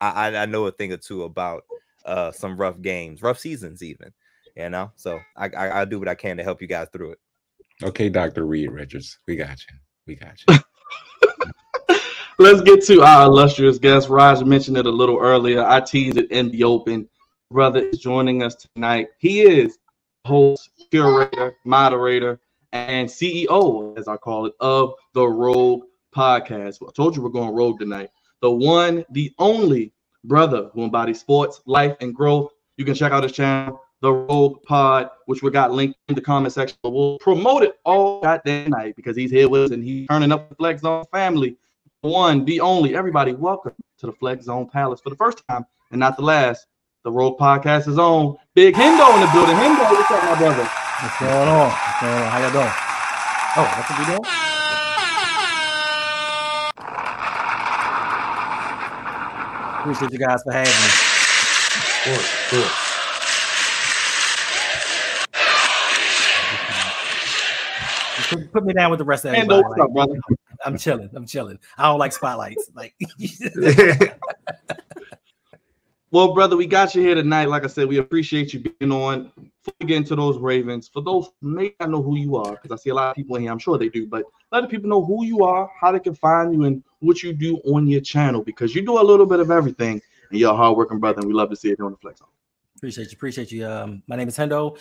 I know a thing or two about some rough games, rough seasons even, you know. So I do what I can to help you guys through it. Okay, Dr. Reed Richards, we got you. We got you. Let's get to our illustrious guest. Raj mentioned it a little earlier. I teased it in the open. Brother is joining us tonight. He is host, curator, moderator, and CEO, as I call it, of the Rogue Podcast. Well, I told you we're going rogue tonight. The one, the only brother who embodies sports, life, and growth. You can check out his channel, The Rogue Pod, which we got linked in the comment section. But we'll promote it all goddamn night because he's here with us and he's turning up the Flex Zone family. One, the only, everybody, welcome to the Flex Zone Palace for the first time and not the last. The Rogue Podcast is on. Big Hendo in the building. Hendo, what's up, my brother? What's going on? What's going on? How y'all doing? Oh, that's what we doing? Appreciate you guys for having me. Of course. Put me down with the rest of Hendo, everybody. what's up, brother? I'm chilling. I don't like spotlights. Like, well, brother, we got you here tonight. Like I said, we appreciate you being on. Before we get into those Ravens, for those who may not know who you are, because I see a lot of people in here, I'm sure they do, but let the people know who you are, how they can find you, and what you do on your channel, because you do a little bit of everything, and you're a hardworking brother, and we love to see it on the Flex Zone. Appreciate you. My name is Hendo.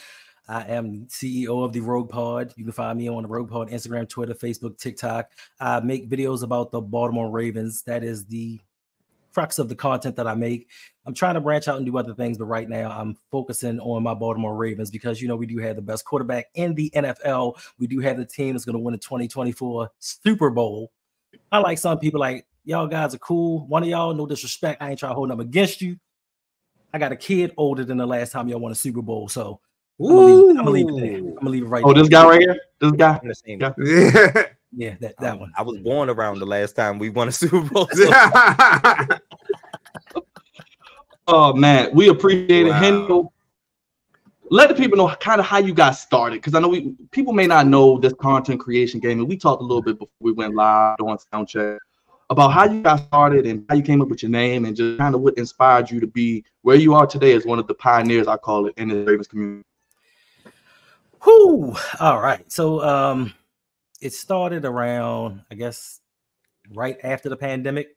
I am CEO of the Rogue Pod. You can find me on the Rogue Pod, Instagram, Twitter, Facebook, TikTok. I make videos about the Baltimore Ravens. That is the crux of the content that I make. I'm trying to branch out and do other things, but right now I'm focusing on my Baltimore Ravens because, you know, we do have the best quarterback in the NFL. We do have the team that's going to win the 2024 Super Bowl. I like some people like, y'all guys are cool. One of y'all, no disrespect, I ain't trying to hold them against you. I got a kid older than the last time y'all won a Super Bowl, so I'm gonna leave it there. I'm gonna leave it right there. This guy right here? This guy? Yeah, that one. I was born around the last time we won a Super Bowl. Oh, man. We appreciate it. Hendo, let the people know kind of how you got started, because I know people may not know this content creation game, and we talked a little bit before we went live on Soundcheck about how you got started and how you came up with your name and just kind of what inspired you to be where you are today as one of the pioneers, I call it, in the Ravens community. Whoo! All right. So it started around, I guess, right after the pandemic,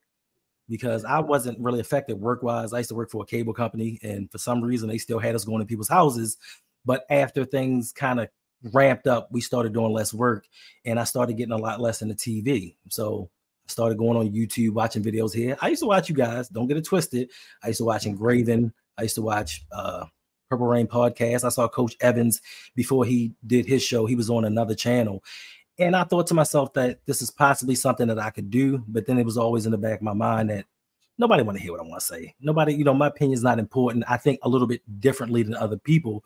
because I wasn't really affected work-wise. I used to work for a cable company, and for some reason they still had us going to people's houses. But after things kind of ramped up, we started doing less work, and I started getting a lot less in the TV. So I started going on YouTube, watching videos here. I used to watch you guys. Don't get it twisted. I used to watch Engraven. I used to watch Purple Rain podcast. I saw Coach Evans before he did his show. He was on another channel. And I thought to myself that this is possibly something that I could do. But then it was always in the back of my mind that nobody want to hear what I want to say. Nobody, you know, my opinion is not important. I think a little bit differently than other people.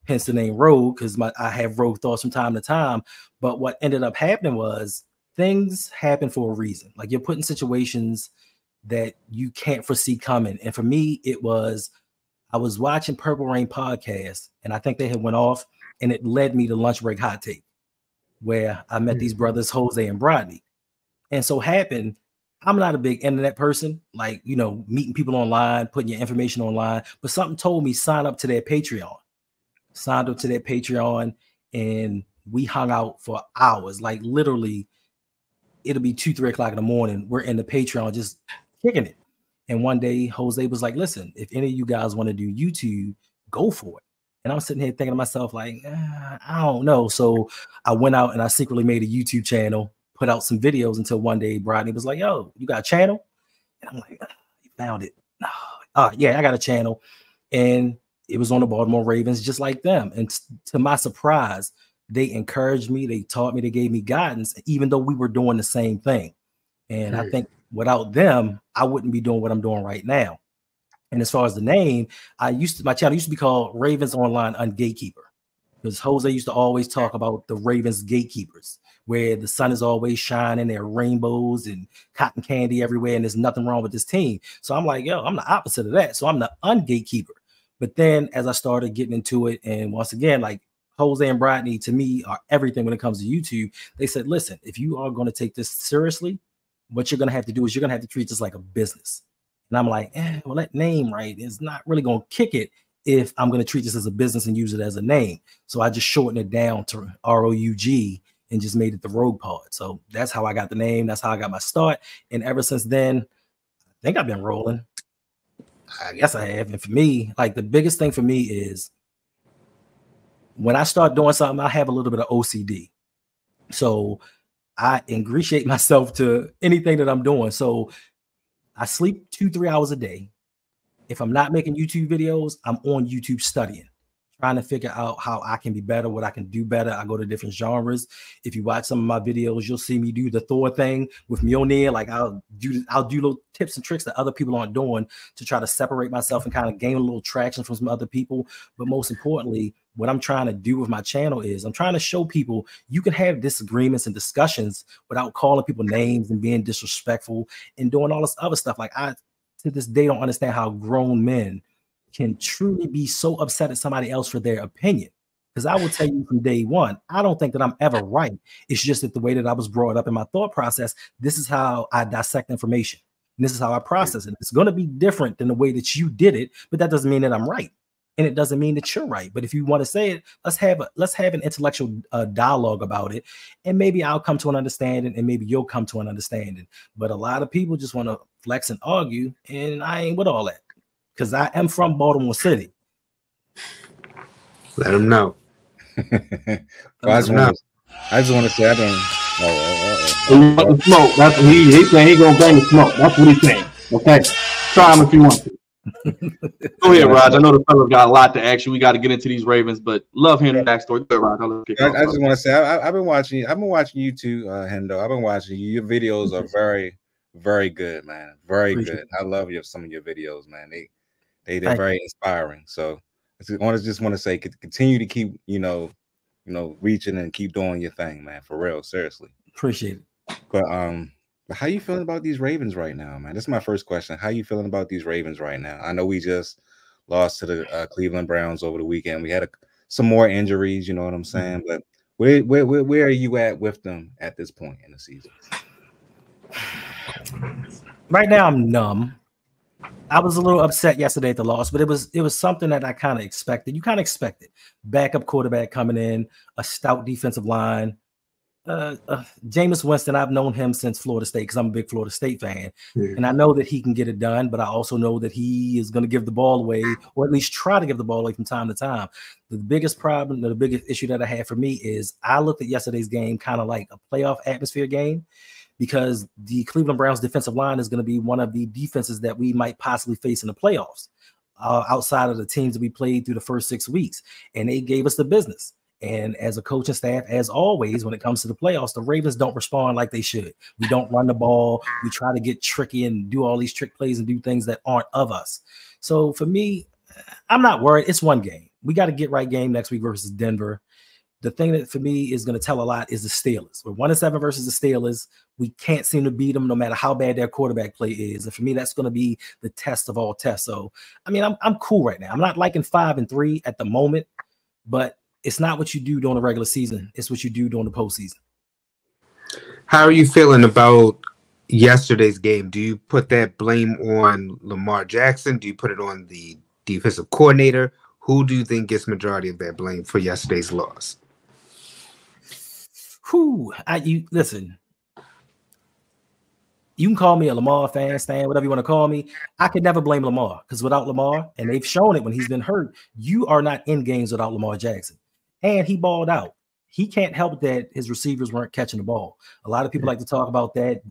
Hence the name Rogue, because I have rogue thoughts from time to time. But what ended up happening was things happen for a reason. Like, you're put in situations that you can't foresee coming. And for me, it was, I was watching Purple Rain podcast, and I think they had went off, and it led me to Lunch Break Hot Take, where I met these brothers, Jose and Brodney. And so happened, I'm not a big internet person, like, you know, meeting people online, putting your information online, but something told me sign up to their Patreon. Signed up to their Patreon, and we hung out for hours. Like, literally, it'll be 2, 3 o'clock in the morning. We're in the Patreon just kicking it. And one day, Jose was like, listen, if any of you guys want to do YouTube, go for it. And I'm sitting here thinking to myself, like, I don't know. So I went out and I secretly made a YouTube channel, put out some videos until one day Brodney was like, yo, you got a channel? And I'm like, you found it. Yeah, I got a channel. And it was on the Baltimore Ravens, just like them. And to my surprise, they encouraged me. They taught me. They gave me guidance, even though we were doing the same thing. And I think without them, I wouldn't be doing what I'm doing right now. And as far as the name, my channel used to be called Ravens Online Ungatekeeper, because Jose used to always talk about the Ravens gatekeepers, where the sun is always shining, there are rainbows and cotton candy everywhere, and there's nothing wrong with this team. So I'm like, yo, I'm the opposite of that. So I'm the ungatekeeper. But then as I started getting into it, and once again, like, Jose and Brodney to me are everything when it comes to YouTube. They said, listen, if you are going to take this seriously, what you're going to have to do is you're going to have to treat this like a business. And I'm like, well, that name right is not really gonna kick it if I'm gonna treat this as a business and use it as a name. So I just shortened it down to ROUG and just made it the Rogue Pod. So that's how I got the name. That's how I got my start. And ever since then, I think I've been rolling. I guess I have. And for me, like the biggest thing for me is when I start doing something, I have a little bit of OCD. So I ingratiate myself to anything that I'm doing. So I sleep 2-3 hours a day. If I'm not making YouTube videos, I'm on YouTube studying, trying to figure out how I can be better, what I can do better. I go to different genres. If you watch some of my videos, you'll see me do the Thor thing with Mjolnir. Like I'll do little tips and tricks that other people aren't doing to try to separate myself and kind of gain a little traction from some other people. But most importantly, what I'm trying to do with my channel is I'm trying to show people you can have disagreements and discussions without calling people names and being disrespectful and doing all this other stuff. Like I, to this day, don't understand how grown men can truly be so upset at somebody else for their opinion. Because I will tell you from day one, I don't think that I'm ever right. It's just that the way that I was brought up in my thought process, this is how I dissect information. And this is how I process it. It's going to be different than the way that you did it, but that doesn't mean that I'm right. And it doesn't mean that you're right. But if you want to say it, let's have an intellectual dialogue about it. And maybe I'll come to an understanding and maybe you'll come to an understanding. But a lot of people just want to flex and argue. And I ain't with all that because I am from Baltimore City. Let them know. Well, I just want to say I don't. Smoke. That's what he's saying. He gonna bang the smoke. That's what he's saying. Okay, try him if you want to. Go ahead, Raj. I know the fellas got a lot to ask you. We got to get into these Ravens, but love hearing the backstory. Go ahead, Raj. I just want to say I've been watching you too, Hendo. I've been watching you. Your videos are very, very good, man. Very good. I love some of your videos, man. They're very inspiring. So I just want to say continue to keep reaching and keep doing your thing, man. For real, seriously. Appreciate it. But how you feeling about these Ravens right now, man? This is my first question. How you feeling about these Ravens right now? I know we just lost to the Cleveland Browns over the weekend. We had some more injuries, you know what I'm saying? But where are you at with them at this point in the season? Right now, I'm numb. I was a little upset yesterday at the loss, but it was something that I kind of expected. You kind of expect it. Backup quarterback coming in, a stout defensive line. Jameis Winston, I've known him since Florida State because I'm a big Florida State fan. And I know that he can get it done, but I also know that he is going to give the ball away, or at least try to give the ball away from time to time. The biggest problem, the biggest issue that I had for me is I looked at yesterday's game kind of like a playoff atmosphere game, because the Cleveland Browns defensive line is going to be one of the defenses that we might possibly face in the playoffs, outside of the teams that we played through the first 6 weeks. And they gave us the business. And as a coaching staff, as always, when it comes to the playoffs, the Ravens don't respond like they should. We don't run the ball. We try to get tricky and do all these trick plays and do things that aren't of us. So for me, I'm not worried. It's one game. We got to get right game next week versus Denver. The thing that for me is going to tell a lot is the Steelers. We're 1-7 versus the Steelers. We can't seem to beat them no matter how bad their quarterback play is. And for me, that's going to be the test of all tests. So, I mean, I'm cool right now. I'm not liking 5-3 at the moment, but it's not what you do during the regular season. It's what you do during the postseason. How are you feeling about yesterday's game? Do you put that blame on Lamar Jackson? Do you put it on the defensive coordinator? Who do you think gets majority of that blame for yesterday's loss? Listen, you can call me a Lamar fan, Stan, whatever you want to call me. I could never blame Lamar, because without Lamar, and they've shown it when he's been hurt, you are not in games without Lamar Jackson. And he balled out. He can't help that his receivers weren't catching the ball. A lot of people like to talk about that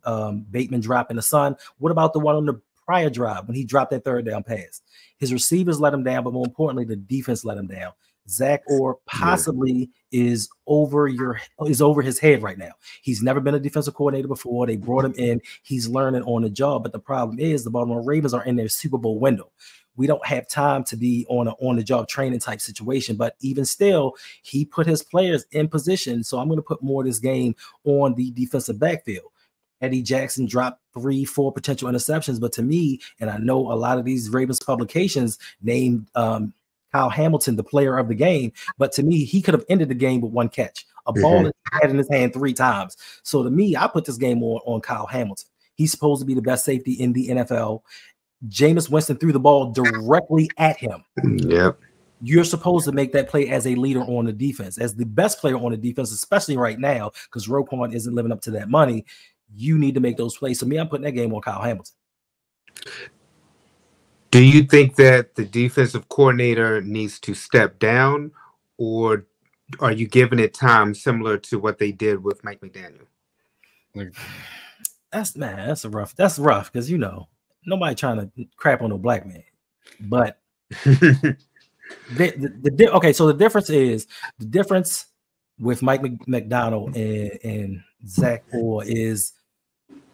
Bateman drop in the sun. What about the one on the prior drive when he dropped that third down pass? His receivers let him down, but more importantly, the defense let him down. Zach Orr possibly is over his head right now. He's never been a defensive coordinator before. They brought him in. He's learning on the job. But the problem is the Baltimore Ravens are in their Super Bowl window. We don't have time to be on an on-the-job training type situation. But even still, he put his players in position. So I'm going to put more of this game on the defensive backfield. Eddie Jackson dropped 3-4 potential interceptions. But to me, and I know a lot of these Ravens publications named Kyle Hamilton the player of the game, but to me, he could have ended the game with one catch, a ball that he had in his hand 3 times. So to me, I put this game on Kyle Hamilton. He's supposed to be the best safety in the NFL. Jameis Winston threw the ball directly at him. Yep. You're supposed to make that play as a leader on the defense, as the best player on the defense, especially right now, because Roquan isn't living up to that money. You need to make those plays. So me, I'm putting that game on Kyle Hamilton. Do you think that the defensive coordinator needs to step down, or are you giving it time similar to what they did with Mike McDaniel? That's rough because nobody trying to crap on no black man. But okay, so the difference with Mike McDonald and Zach Orr is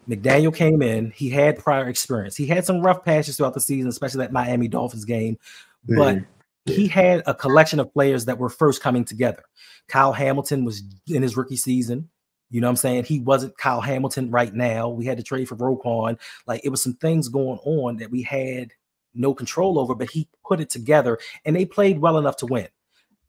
McDaniel came in, he had prior experience. He had some rough patches throughout the season, especially that Miami Dolphins game, but he had a collection of players that were first coming together. Kyle Hamilton was in his rookie season. You know what I'm saying? He wasn't Kyle Hamilton right now. We had to trade for Roquan. Like, it was some things going on that we had no control over, but he put it together and they played well enough to win.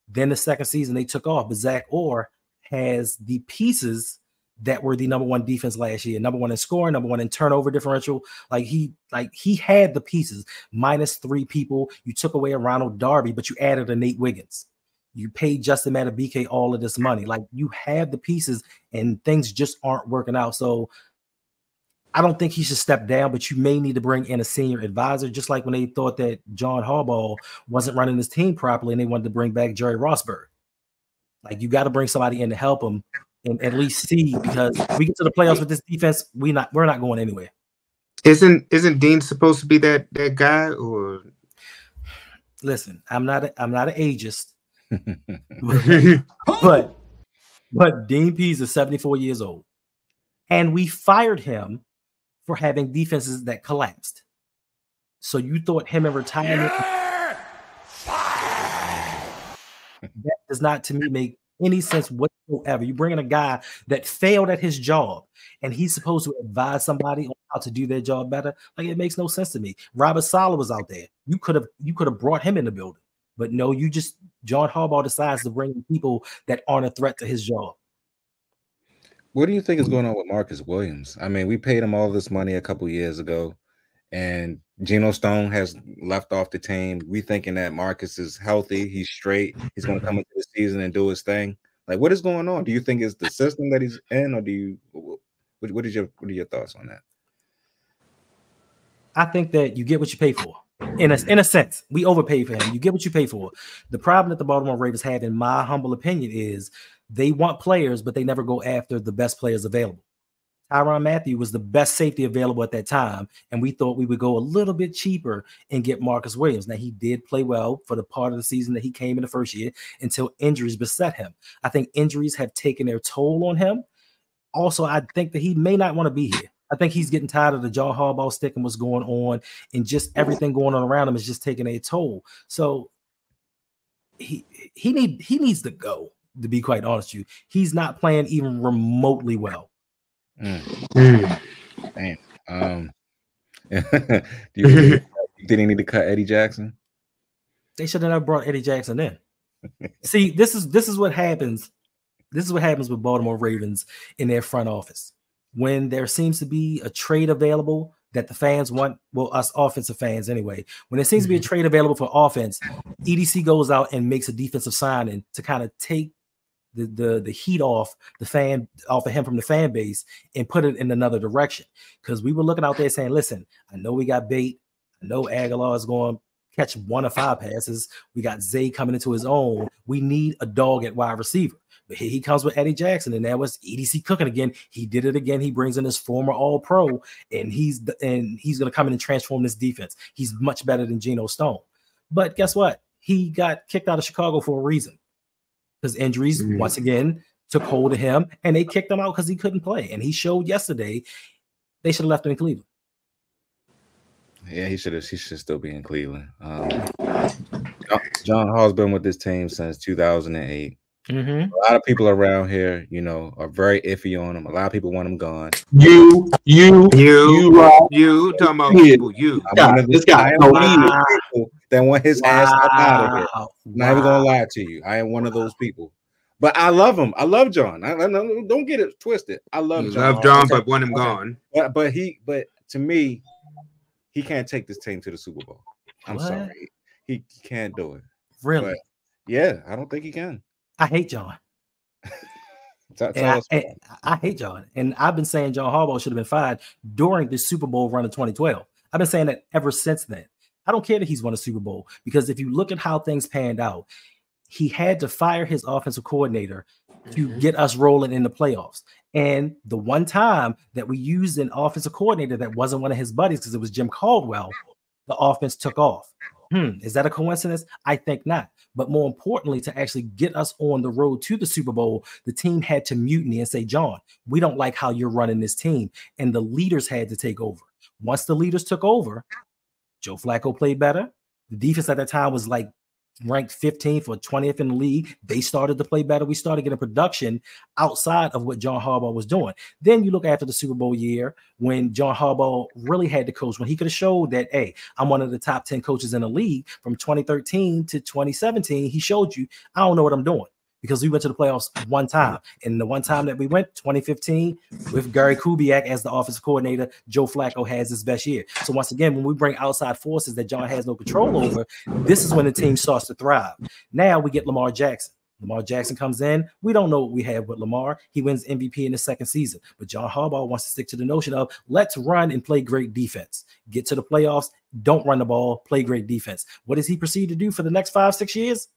Then the second season they took off, but Zach Orr has the pieces that were the number one defense last year, number one in scoring, number one in turnover differential. He had the pieces, -3 people. You took away a Ronald Darby, but you added a Nate Wiggins. You paid Justin Matabike all of this money. Like, you have the pieces and things just aren't working out. So I don't think he should step down, but you may need to bring in a senior advisor, just like when they thought that John Harbaugh wasn't running his team properly and they wanted to bring back Jerry Rossberg. Like, you got to bring somebody in to help him and at least see, because we get to the playoffs with this defense, we're not going anywhere. Isn't Dean supposed to be that guy? Or listen, I'm not an ageist, but Dean Pease is 74 years old, and we fired him for having defenses that collapsed. So you thought him in retirement? That does not, to me, make any sense whatsoever. You bring in a guy that failed at his job and he's supposed to advise somebody on how to do their job better. Like, it makes no sense to me. Robert Saleh was out there. You could have brought him in the building, but no, John Harbaugh decides to bring in people that aren't a threat to his job. What do you think is going on with Marcus Williams? I mean, we paid him all this money a couple years ago, and Geno Stone has left off the team. We thinking that Marcus is healthy, he's straight, he's going to come into the season and do his thing. Like, what is going on? Do you think it's the system that he's in, or do you? What are your thoughts on that? I think that you get what you pay for. In a sense, we overpay for him. You get what you pay for. The problem that the Baltimore Ravens have, in my humble opinion, is they want players, but they never go after the best players available. Tyrann Mathieu was the best safety available at that time, and we thought we would go a little bit cheaper and get Marcus Williams. Now, he did play well for the part of the season that he came in the first year until injuries beset him. I think injuries have taken their toll on him. Also, I think that he may not want to be here. I think he's getting tired of the John Harbaugh stick and what's going on, and just everything going on around him is just taking a toll. So he needs to go, to be quite honest with you. He's not playing even remotely well. Damn. Did he need to cut Eddie Jackson? They should have never brought Eddie Jackson in. See, this is what happens. This is what happens with Baltimore Ravens in their front office. When there seems to be a trade available that the fans want, well, us offensive fans anyway, when there seems to be a trade available for offense, EDC goes out and makes a defensive signing to kind of take the heat off of him from the fan base and put it in another direction. Because we were looking out there saying, listen, I know we got bait. I know Aguilar is going to catch 1 of 5 passes. We got Zay coming into his own. We need a dog at wide receiver. But here he comes with Eddie Jackson, and that was EDC cooking again. He did it again. He brings in his former All-Pro, and he's going to come in and transform this defense. He's much better than Geno Stone. But guess what? He got kicked out of Chicago for a reason. Because injuries, once again, took hold of him, and they kicked him out because he couldn't play. And he showed yesterday they should have left him in Cleveland. Yeah, he should still be in Cleveland. John Hall's been with this team since 2008. A lot of people around here, are very iffy on him. A lot of people want him gone. You talking about people? This guy that want his ass up out of here. Not even gonna lie to you. I am one of those people. But I love him. I love John. I don't get it twisted. I love John. Love John, but want him gone. But to me, he can't take this team to the Super Bowl. I'm sorry, he can't do it. Really? But yeah, I don't think he can. I hate John. I hate John, and I've been saying John Harbaugh should have been fired during the Super Bowl run of 2012. I've been saying that ever since then. I don't care that he's won a Super Bowl, because if you look at how things panned out, he had to fire his offensive coordinator to get us rolling in the playoffs. And the one time that we used an offensive coordinator that wasn't one of his buddies, because it was Jim Caldwell, the offense took off. Is that a coincidence? I think not. But more importantly, to actually get us on the road to the Super Bowl, the team had to mutiny and say, John, we don't like how you're running this team. And the leaders had to take over. Once the leaders took over, Joe Flacco played better. The defense at that time was like ranked 15th or 20th in the league. They started to play better. We started getting production outside of what John Harbaugh was doing. Then you look after the Super Bowl year when John Harbaugh really had to coach, when he could have showed that, hey, I'm one of the top 10 coaches in the league. From 2013 to 2017, he showed you, I don't know what I'm doing, because we went to the playoffs one time. And the one time that we went, 2015, with Gary Kubiak as the offensive coordinator, Joe Flacco has his best year. So once again, when we bring outside forces that John has no control over, this is when the team starts to thrive. Now we get Lamar Jackson. Lamar Jackson comes in. We don't know what we have with Lamar. He wins MVP in the second season. But John Harbaugh wants to stick to the notion of let's run and play great defense. Get to the playoffs, don't run the ball, play great defense. What does he proceed to do for the next 5-6 years?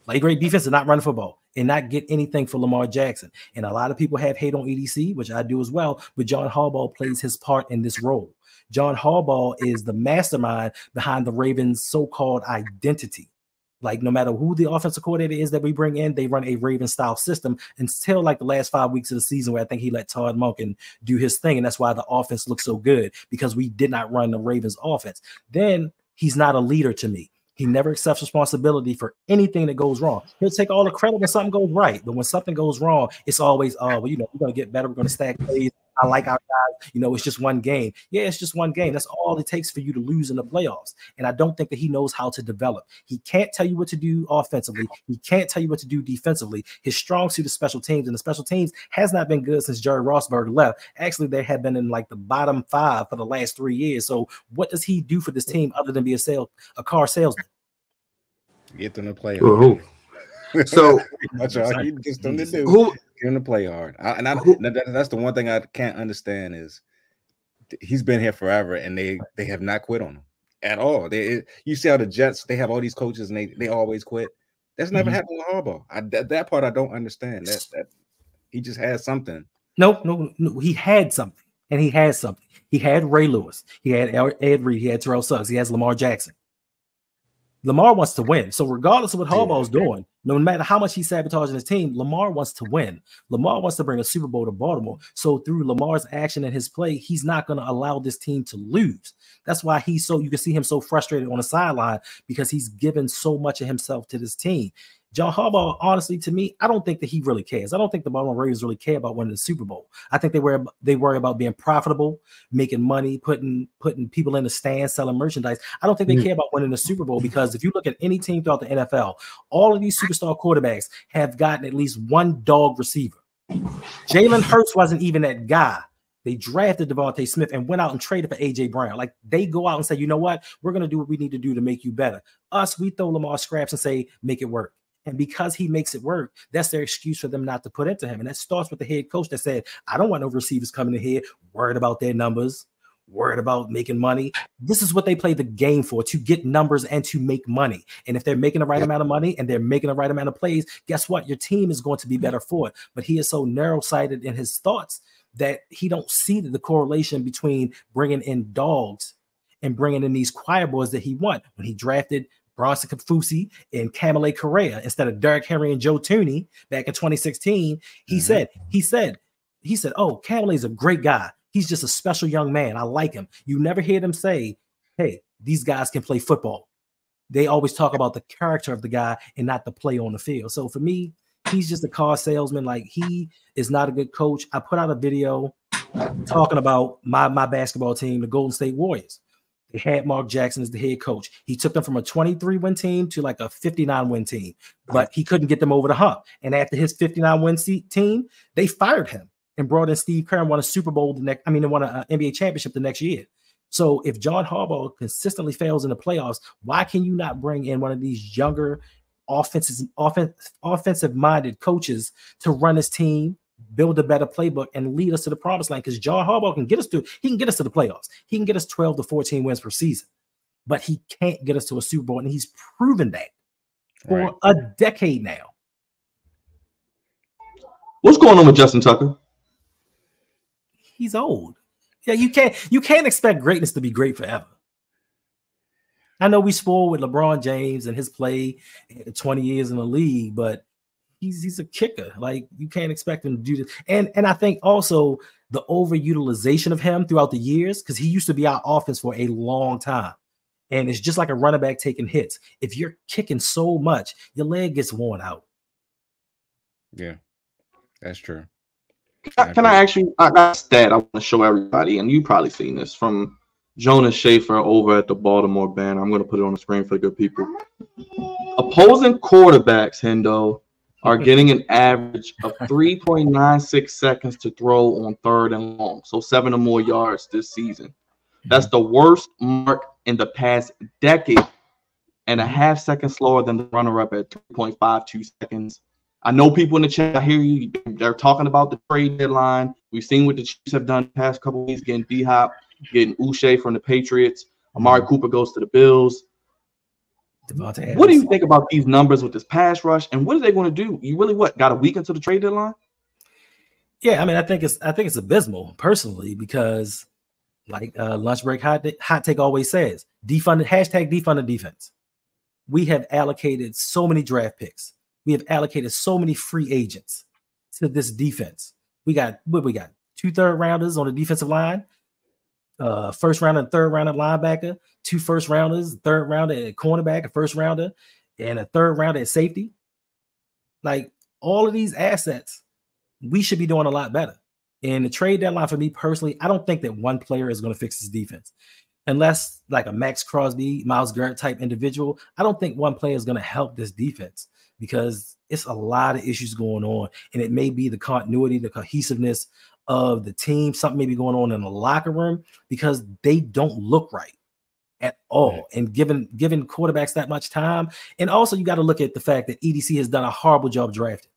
Play great defense and not run football and not get anything for Lamar Jackson. And a lot of people have hate on EDC, which I do as well, but John Harbaugh plays his part in this role. John Harbaugh is the mastermind behind the Ravens' so-called identity. Like, no matter who the offensive coordinator is that we bring in, they run a Raven-style system until like the last 5 weeks of the season, where I think he let Todd Monken do his thing. And that's why the offense looks so good, because we did not run the Ravens offense. Then he's not a leader to me. He never accepts responsibility for anything that goes wrong. He'll take all the credit when something goes right. But when something goes wrong, it's always, oh, well, you know, we're going to get better. We're going to stack plays. I like our guys. You know, it's just one game. Yeah, it's just one game. That's all it takes for you to lose in the playoffs. And I don't think that he knows how to develop. He can't tell you what to do offensively. He can't tell you what to do defensively. His strong suit is special teams, and the special teams has not been good since Jerry Rossberg left. Actually, they have been in like the bottom 5 for the last 3 years. So what does he do for this team other than be a car salesman? Get them to play hard. So that's all you just them to do. Get them to play hard. That's the one thing I can't understand is he's been here forever and they have not quit on him at all. You see how the Jets, they have all these coaches and they always quit. That's never happened with Harbaugh. That part I don't understand. That he just has something. No, he had something, and he has something. He had Ray Lewis. He had Ed Reed. He had Terrell Suggs. He has Lamar Jackson. Lamar wants to win. So regardless of what Harbaugh's doing, no matter how much he's sabotaging his team, Lamar wants to win. Lamar wants to bring a Super Bowl to Baltimore. So through Lamar's action and his play, he's not going to allow this team to lose. That's why you can see him so frustrated on the sideline, because he's given so much of himself to this team. John Harbaugh, honestly, to me, I don't think that he really cares. I don't think the Baltimore Ravens really care about winning the Super Bowl. I think they worry about being profitable, making money, putting people in the stands, selling merchandise. I don't think they care about winning the Super Bowl, because if you look at any team throughout the NFL, all of these superstar quarterbacks have gotten at least one dog receiver. Jalen Hurts wasn't even that guy. They drafted Devontae Smith and went out and traded for A.J. Brown. Like, they go out and say, you know what? We're going to do what we need to do to make you better. Us, we throw Lamar scraps and say, make it work. And because he makes it work, that's their excuse for them not to put into him. And that starts with the head coach that said, I don't want no receivers coming in here worried about their numbers, worried about making money. This is what they play the game for, to get numbers and to make money. And if they're making the right amount of money and they're making the right amount of plays, guess what? Your team is going to be better for it. But he is so narrow-sighted in his thoughts that he don't see the correlation between bringing in dogs and bringing in these choir boys that he want. When he drafted Bronson Kafusi and Kamale Correa instead of Derrick Henry and Joe Tooney back in 2016, he said, oh, Kamale's a great guy. He's just a special young man. I like him. You never hear them say, hey, these guys can play football. They always talk about the character of the guy and not the play on the field. So for me, he's just a car salesman. Like, he is not a good coach. I put out a video talking about my basketball team, the Golden State Warriors. They had Mark Jackson as the head coach. He took them from a 23-win team to like a 59-win team, but he couldn't get them over the hump. And after his 59-win team, they fired him and brought in Steve Kerr and won a Super Bowl they won an NBA championship the next year. So if John Harbaugh consistently fails in the playoffs, why can you not bring in one of these younger offensive-minded coaches to run his team, build a better playbook, and lead us to the promised land? Because John Harbaugh can get us to the playoffs. He can get us 12 to 14 wins per season, but he can't get us to a Super Bowl, and he's proven that for a decade now. What's going on with Justin Tucker? He's old. Yeah, you can't expect greatness to be great forever. I know we spoiled with LeBron James and his play 20 years in the league, but he's a kicker. Like, you can't expect him to do this. And I think also the overutilization of him throughout the years, because he used to be our offense for a long time. And it's just like a running back taking hits. If you're kicking so much, your leg gets worn out. Yeah, that's true. Can I actually, I got a stat I want to show everybody, and you probably seen this from Jonas Schaefer over at the Baltimore Band. I'm going to put it on the screen for the good people. Opposing quarterbacks, Hendo, are getting an average of 3.96 seconds to throw on 3rd and long, so 7 or more yards this season. That's the worst mark in the past decade, and a half second slower than the runner-up at 3.52 seconds. I know people in the chat, I hear you, they're talking about the trade deadline. We've seen what the Chiefs have done the past couple of weeks, getting D-Hop, getting Uche from the Patriots. Amari Cooper goes to the Bills. What do you think about these numbers with this pass rush, and what are they going to do? You really got a week until the trade deadline? Yeah, I mean, I think it's abysmal personally, because like Lunch Break Hot Take always says, defunded defense. We have allocated so many draft picks. We have allocated so many free agents to this defense. We got 2 third-rounders on the defensive line, first rounder and third rounder linebacker, 2 first rounders, third rounder at cornerback, a first rounder, and a third rounder at safety. Like, all of these assets, we should be doing a lot better. And the trade deadline, for me personally, I don't think that one player is going to fix this defense. Unless like a Max Crosby, Myles Garrett type individual, I don't think one player is going to help this defense, because it's a lot of issues going on, and it may be the continuity, the cohesiveness of the team. Something may be going on in the locker room, because they don't look right at all. And given quarterbacks that much time, and also you got to look at the fact that EDC has done a horrible job drafting.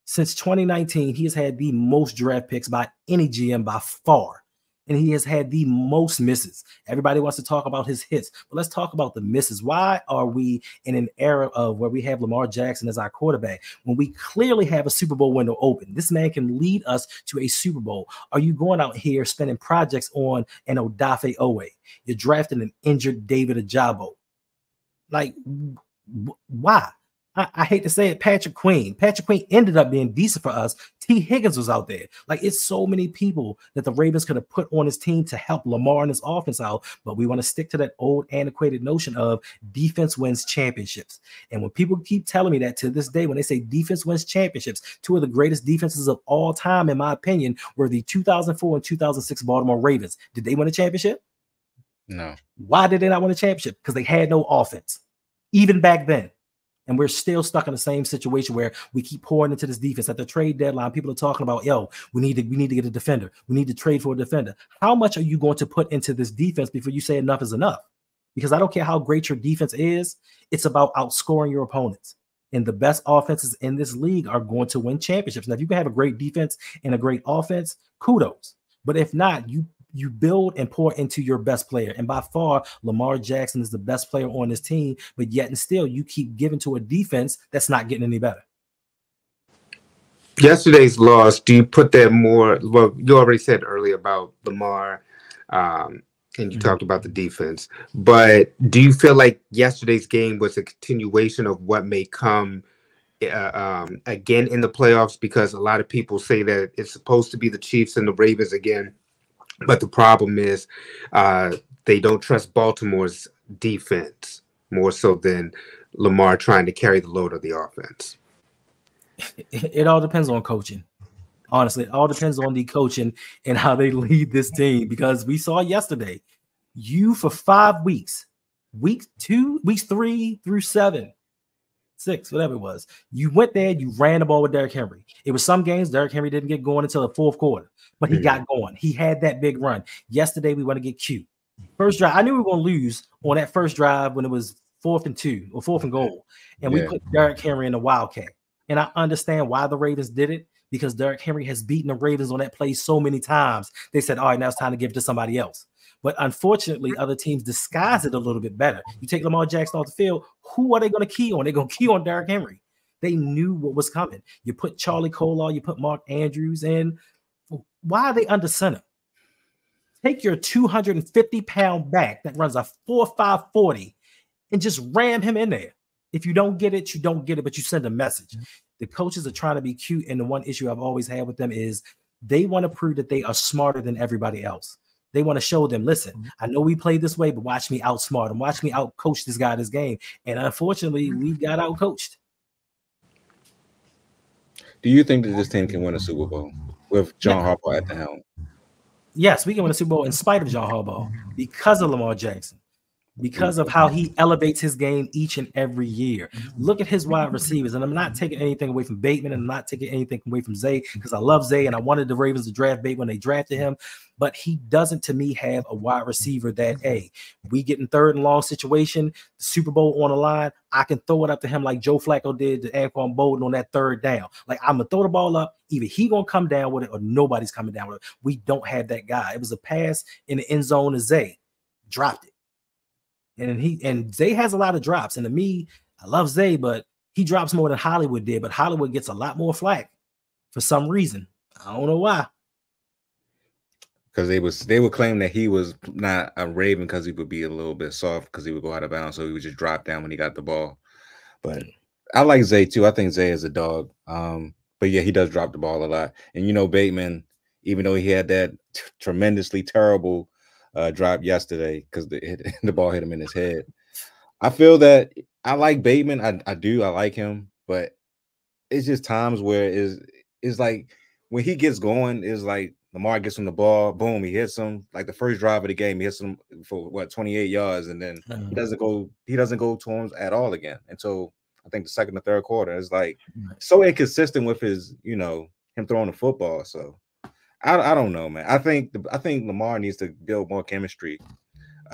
Since 2019, he has had the most draft picks by any GM by far. And he has had the most misses. Everybody wants to talk about his hits, but let's talk about the misses. Why are we in an era of where we have Lamar Jackson as our quarterback when we clearly have a Super Bowl window open? This man can lead us to a Super Bowl. Are you going out here spending projects on an Odafe Owe? You're drafting an injured David Ajabo. Like, why? I hate to say it, Patrick Queen ended up being decent for us. T. Higgins was out there. Like, it's so many people that the Ravens could have put on his team to help Lamar and his offense out, but we want to stick to that old antiquated notion of defense wins championships. And when people keep telling me that to this day, when they say defense wins championships, 2 of the greatest defenses of all time, in my opinion, were the 2004 and 2006 Baltimore Ravens. Did they win a championship? No. Why did they not win a championship? Because they had no offense, even back then. And we're still stuck in the same situation where we keep pouring into this defense. At the trade deadline, people are talking about, yo, we need to get a defender. We need to trade for a defender. How much are you going to put into this defense before you say enough is enough? Because I don't care how great your defense is. It's about outscoring your opponents. And the best offenses in this league are going to win championships. Now, if you can have a great defense and a great offense, kudos. But if not, you build and pour into your best player. And by far, Lamar Jackson is the best player on this team, but yet and still you keep giving to a defense that's not getting any better. Yesterday's loss, do you put that more, well, you already said earlier about Lamar, and you talked about the defense, but do you feel like yesterday's game was a continuation of what may come again in the playoffs? Because a lot of people say that it's supposed to be the Chiefs and the Ravens again, but the problem is they don't trust Baltimore's defense more so than Lamar trying to carry the load of the offense. It all depends on coaching. Honestly, it all depends on the coaching and how they lead this team, because we saw yesterday, you for 5 weeks, weeks 3 through 7, 6, whatever it was, you went there, you ran the ball with Derrick Henry. It was some games Derrick Henry didn't get going until the 4th quarter, but he got going. He had that big run. Yesterday, we want to get cute. First drive, I knew we were going to lose on that first drive when it was 4th and 2 or 4th and goal. And we put Derrick Henry in the Wildcat. And I understand why the Ravens did it, because Derrick Henry has beaten the Ravens on that play so many times. They said, all right, now it's time to give it to somebody else. But unfortunately, other teams disguise it a little bit better. You take Lamar Jackson off the field, who are they going to key on? They're going to key on Derrick Henry. They knew what was coming. You put Charlie Kolar, you put Mark Andrews in. Why are they under center? Take your 250-pound back that runs a 4.5 40 and just ram him in there. If you don't get it, you don't get it, but you send a message. The coaches are trying to be cute, and the one issue I've always had with them is they want to prove that they are smarter than everybody else. They want to show them, listen, I know we play this way, but watch me outsmart him. Watch me outcoach this guy this game. And unfortunately, we got outcoached. Do you think that this team can win a Super Bowl with John Harbaugh at the helm? Yes, we can win a Super Bowl in spite of John Harbaugh because of Lamar Jackson, because of how he elevates his game each and every year. Look at his wide receivers, and I'm not taking anything away from Bateman, and I'm not taking anything away from Zay, because I love Zay, and I wanted the Ravens to draft Bateman when they drafted him, but he doesn't, to me, have a wide receiver that, hey, we get in 3rd and long situation, the Super Bowl on the line, I can throw it up to him like Joe Flacco did to Anquan Bolden on that 3rd down. Like, I'm going to throw the ball up, either he going to come down with it or nobody's coming down with it. We don't have that guy. It was a pass in the end zone to Zay, dropped it. And Zay has a lot of drops. And to me, I love Zay, but he drops more than Hollywood did. But Hollywood gets a lot more flack for some reason. I don't know why. Because they would claim that he was not a Raven because he would be a little bit soft because he would go out of bounds, so he would just drop down when he got the ball. But I like Zay too. I think Zay is a dog. But yeah, he does drop the ball a lot. And you know, Bateman, even though he had that tremendously terrible drop yesterday because the ball hit him in his head, I feel that I like Bateman. I do. I like him, but it's just times where it's like when he gets going, it's like Lamar gets him the ball, boom, he hits him. Like the first drive of the game, he hits him for 28 yards, and then he doesn't go to him at all again until I think the 2nd or 3rd quarter. It's like so inconsistent with his, him throwing the football. So I don't know, man. I think Lamar needs to build more chemistry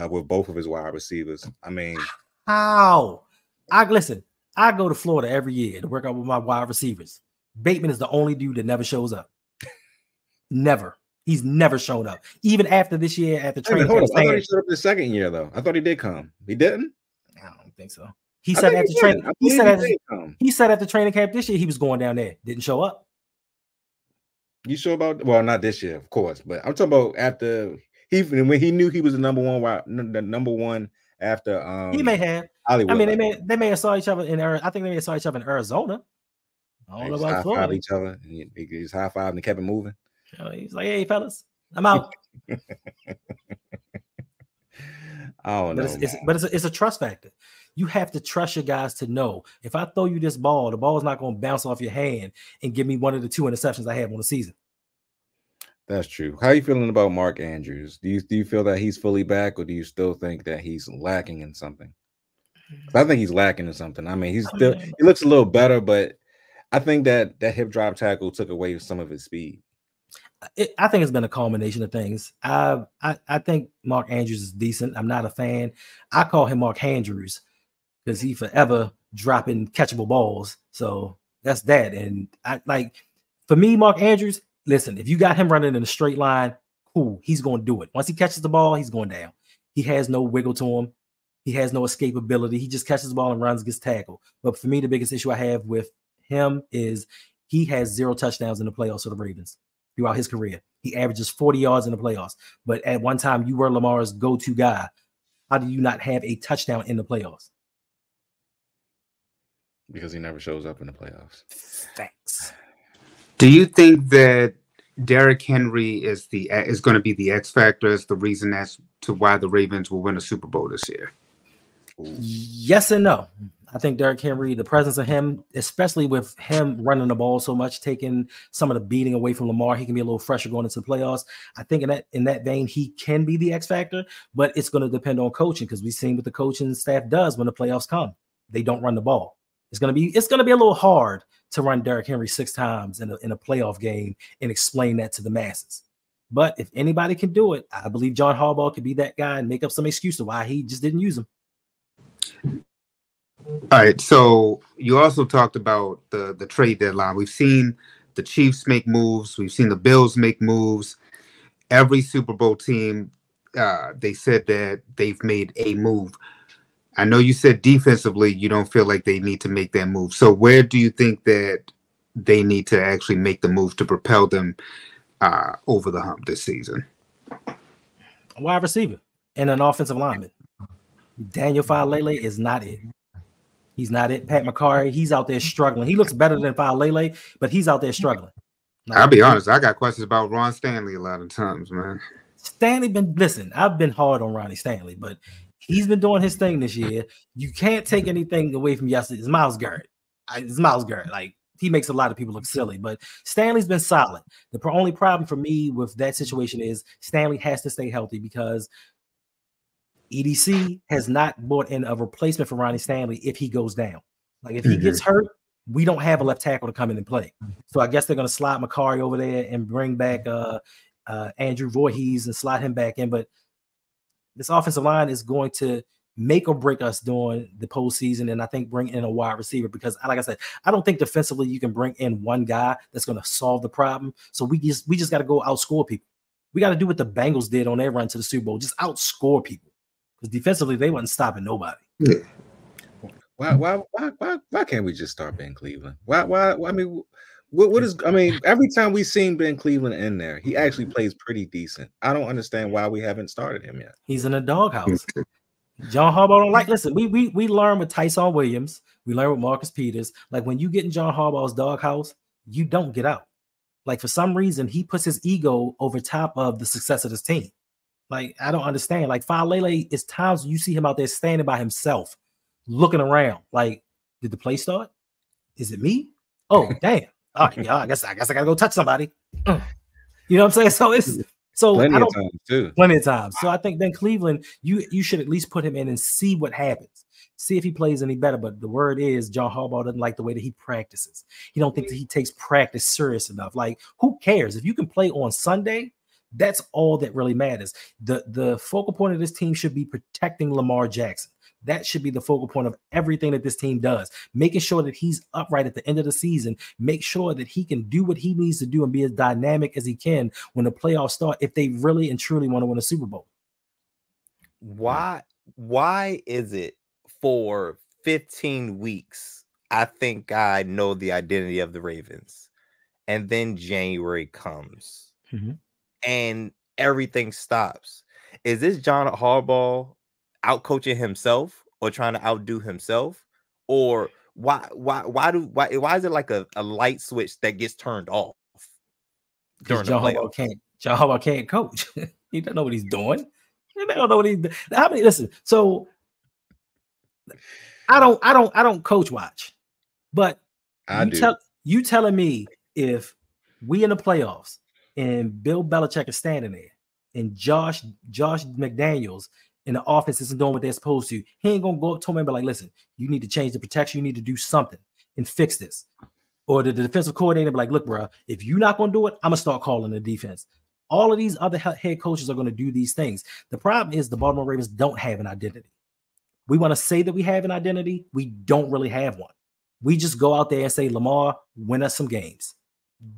with both of his wide receivers. I mean, how? I go to Florida every year to work out with my wide receivers. Bateman is the only dude that never shows up. Never. He's never shown up. Even after this year at the training camp. I thought he showed up the 2nd year, though. I thought he did come. He didn't? I don't think so. He said at the training. He said at the training camp this year he was going down there. Didn't show up. You sure about? Well, not this year, of course, but I'm talking about after when he knew he was the number one after. He may have. Hollywood. I mean, they may have saw each other in. I think they may have saw each other in Arizona. I don't know about Florida. Each other. He's high five and kept it moving. He's like, "Hey, fellas, I'm out." I don't know, but it's a trust factor. You have to trust your guys to know if I throw you this ball, the ball is not going to bounce off your hand and give me one of the 2 interceptions I have on the season. That's true. How are you feeling about Mark Andrews? Do you feel that he's fully back, or do you still think that he's lacking in something? I think he's lacking in something. I mean, he looks a little better, but I think that hip drop tackle took away some of his speed. I think it's been a culmination of things. I think Mark Andrews is decent. I'm not a fan. I call him Mark Andrews because he forever dropping catchable balls. So that's that. And for me, Mark Andrews, listen, if you got him running in a straight line, cool, he's going to do it. Once he catches the ball, he's going down. He has no wiggle to him. He has no escapability. He just catches the ball and runs, gets tackled. But for me, the biggest issue I have with him is he has 0 touchdowns in the playoffs for the Ravens throughout his career. He averages 40 yards in the playoffs. But at one time, you were Lamar's go-to guy. How do you not have a touchdown in the playoffs? Because he never shows up in the playoffs. Thanks. Do you think that Derrick Henry is going to be the X factor, is the reason as to why the Ravens will win a Super Bowl this year? Yes and no. I think Derrick Henry, the presence of him, especially with him running the ball so much, taking some of the beating away from Lamar, he can be a little fresher going into the playoffs. I think in that vein, he can be the X factor, but it's going to depend on coaching because we've seen what the coaching staff does when the playoffs come. They don't run the ball. It's going to be a little hard to run Derrick Henry 6 times in a playoff game and explain that to the masses. But if anybody can do it, I believe John Harbaugh could be that guy and make up some excuse to why he just didn't use him. All right. So you also talked about the trade deadline. We've seen the Chiefs make moves. We've seen the Bills make moves. Every Super Bowl team, they said that they've made a move. I know you said defensively you don't feel like they need to make that move. So where do you think that they need to actually make the move to propel them over the hump this season? A wide receiver and an offensive lineman. Daniel Falele is not it. He's not it. Pat McCarry, he's out there struggling. He looks better than Falele, but he's out there struggling. Like, I'll be honest, I got questions about Ron Stanley a lot of times, man. I've been hard on Ronnie Stanley, but he's been doing his thing this year. You can't take anything away from yesterday. It's Myles Garrett. Like, he makes a lot of people look silly, but Stanley's been solid. The only problem for me with that situation is Stanley has to stay healthy because EDC has not brought in a replacement for Ronnie Stanley if he goes down. Like, if he gets hurt, we don't have a left tackle to come in and play. So I guess they're going to slide McCarry over there and bring back Andrew Voorhees and slide him back in. But this offensive line is going to make or break us during the postseason, and I think bring in a wide receiver because, like I said, I don't think defensively you can bring in one guy that's going to solve the problem. So we just got to go outscore people. We got to do what the Bengals did on their run to the Super Bowl, just outscore people. Because defensively, they wasn't stopping nobody. Yeah. Why can't we just start Ben Cleveland? Why? I mean, what is? I mean, every time we've seen Ben Cleveland in there, he actually plays pretty decent. I don't understand why we haven't started him yet. He's in a doghouse. John Harbaugh don't like. Listen, we learned with Tyson Williams. We learned with Marcus Peters. Like, when you get in John Harbaugh's doghouse, you don't get out. Like, for some reason, he puts his ego over top of the success of his team. Like, I don't understand. Like, Falele, it's times you see him out there standing by himself, looking around. Like, did the play start? Is it me? Oh, damn. All right, yeah, I guess I gotta go touch somebody. You know what I'm saying? So it's plenty of times too. Plenty of times. So I think Ben Cleveland, you should at least put him in and see what happens. See if he plays any better. But the word is John Harbaugh doesn't like the way that he practices. He don't think that he takes practice serious enough. Like, who cares? If you can play on Sunday, that's all that really matters. The focal point of this team should be protecting Lamar Jackson. That should be the focal point of everything that this team does, making sure that he's upright at the end of the season, make sure that he can do what he needs to do and be as dynamic as he can when the playoffs start if they really and truly want to win a Super Bowl. Why is it for 15 weeks I think I know the identity of the Ravens, and then January comes and everything stops? Is this John Harbaugh out coaching himself or trying to outdo himself? Or why is it like a light switch that gets turned off during John Harbaugh can't coach. He doesn't know what he's doing. He don't know what he's doing. I mean, listen, so I don't coach watch, but you telling me if we in the playoffs and Bill Belichick is standing there and Josh McDaniels and the offense isn't doing what they're supposed to, he ain't gonna go up to him and be like, listen, you need to change the protection, you need to do something and fix this. Or the defensive coordinator be like, look, bro, if you're not gonna do it, I'm gonna start calling the defense. All of these other head coaches are gonna do these things. The problem is the Baltimore Ravens don't have an identity. We want to say that we have an identity. We don't really have one. We just go out there and say, Lamar, win us some games.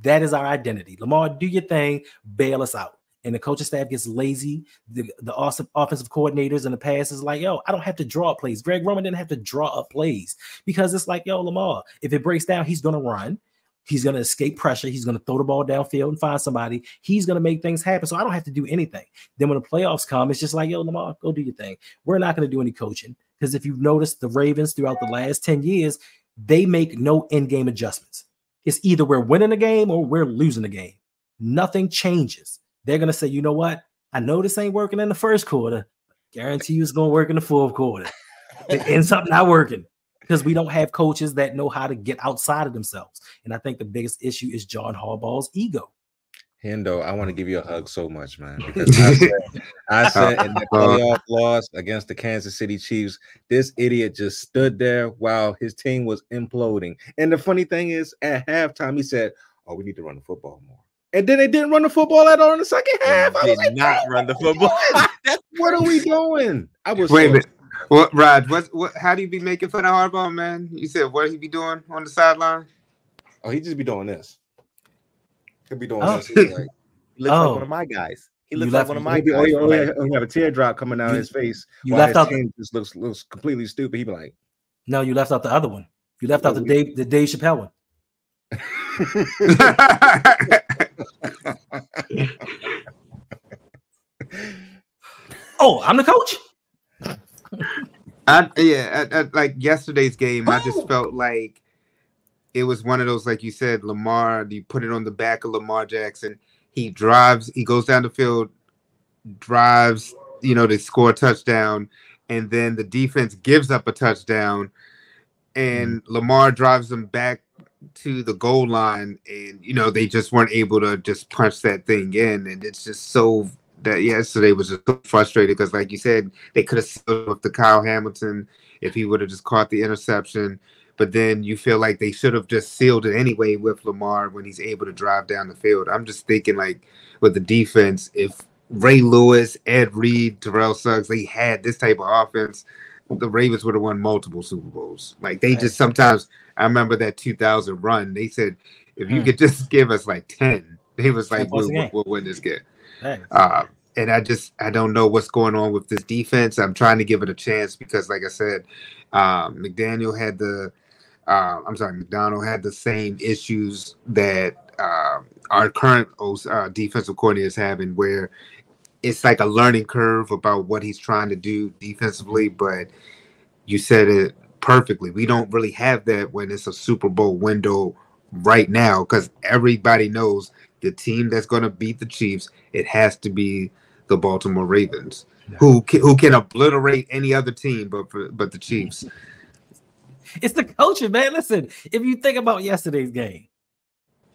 That is our identity. Lamar, do your thing, bail us out. And the coaching staff gets lazy. The awesome offensive coordinators in the past is like, yo, I don't have to draw up plays. Greg Roman didn't have to draw up plays because it's like, yo, Lamar, if it breaks down, he's going to run. He's going to escape pressure. He's going to throw the ball downfield and find somebody. He's going to make things happen. So I don't have to do anything. Then when the playoffs come, it's just like, yo, Lamar, go do your thing. We're not going to do any coaching because if you've noticed the Ravens throughout the last 10 years, they make no in-game adjustments. It's either we're winning a game or we're losing a game. Nothing changes. They're going to say, you know what? I know this ain't working in the first quarter. Guarantee you it's going to work in the fourth quarter. It ends up not working because we don't have coaches that know how to get outside of themselves. And I think the biggest issue is John Harbaugh's ego. Hendo, I want to give you a hug so much, man, because I said in the playoff loss against the Kansas City Chiefs, this idiot just stood there while his team was imploding. And the funny thing is, at halftime, he said, oh, we need to run the football more. And then they didn't run the football at all in the second half. I was Did like, not run the football. what are we doing? I was Wait a minute. What, Rod? What? How do you be making fun of Harbaugh, man? You said what he be doing on the sideline? Oh, he just be doing this. He'll be doing this. He looks like one of my guys. He looks like one of my guys. He'll have a teardrop coming down his face. You left out just looks completely stupid. He'd be like, no, you left out the other one. You left out the Dave Chappelle one. Oh, I'm the coach. Like yesterday's game, I just felt like it was one of those, like you said, Lamar, you put it on the back of Lamar Jackson. He drives, he goes down the field, drives, they score a touchdown, and then the defense gives up a touchdown, and Lamar drives them back to the goal line, and they just weren't able to just punch that thing in. And it's just so that yesterday was just so frustrated because, like you said, they could have sealed with the Kyle Hamilton if he would have just caught the interception. But then you feel like they should have just sealed it anyway with Lamar when he's able to drive down the field. I'm just thinking, like, with the defense, if Ray Lewis, Ed Reed, Terrell Suggs, they had this type of offense, the Ravens would have won multiple Super Bowls. Like, they just sometimes, I remember that 2000 run, they said, if you could just give us like 10, they was like, we'll win this game. And I don't know what's going on with this defense. I'm trying to give it a chance because, like I said, McDonald had the same issues that our current defensive coordinator is having, where it's like a learning curve about what he's trying to do defensively. But you said it perfectly. We don't really have that when it's a Super Bowl window right now, because everybody knows the team that's going to beat the Chiefs, it has to be the Baltimore Ravens, who can obliterate any other team but the Chiefs. It's the coaching, man. Listen, if you think about yesterday's game,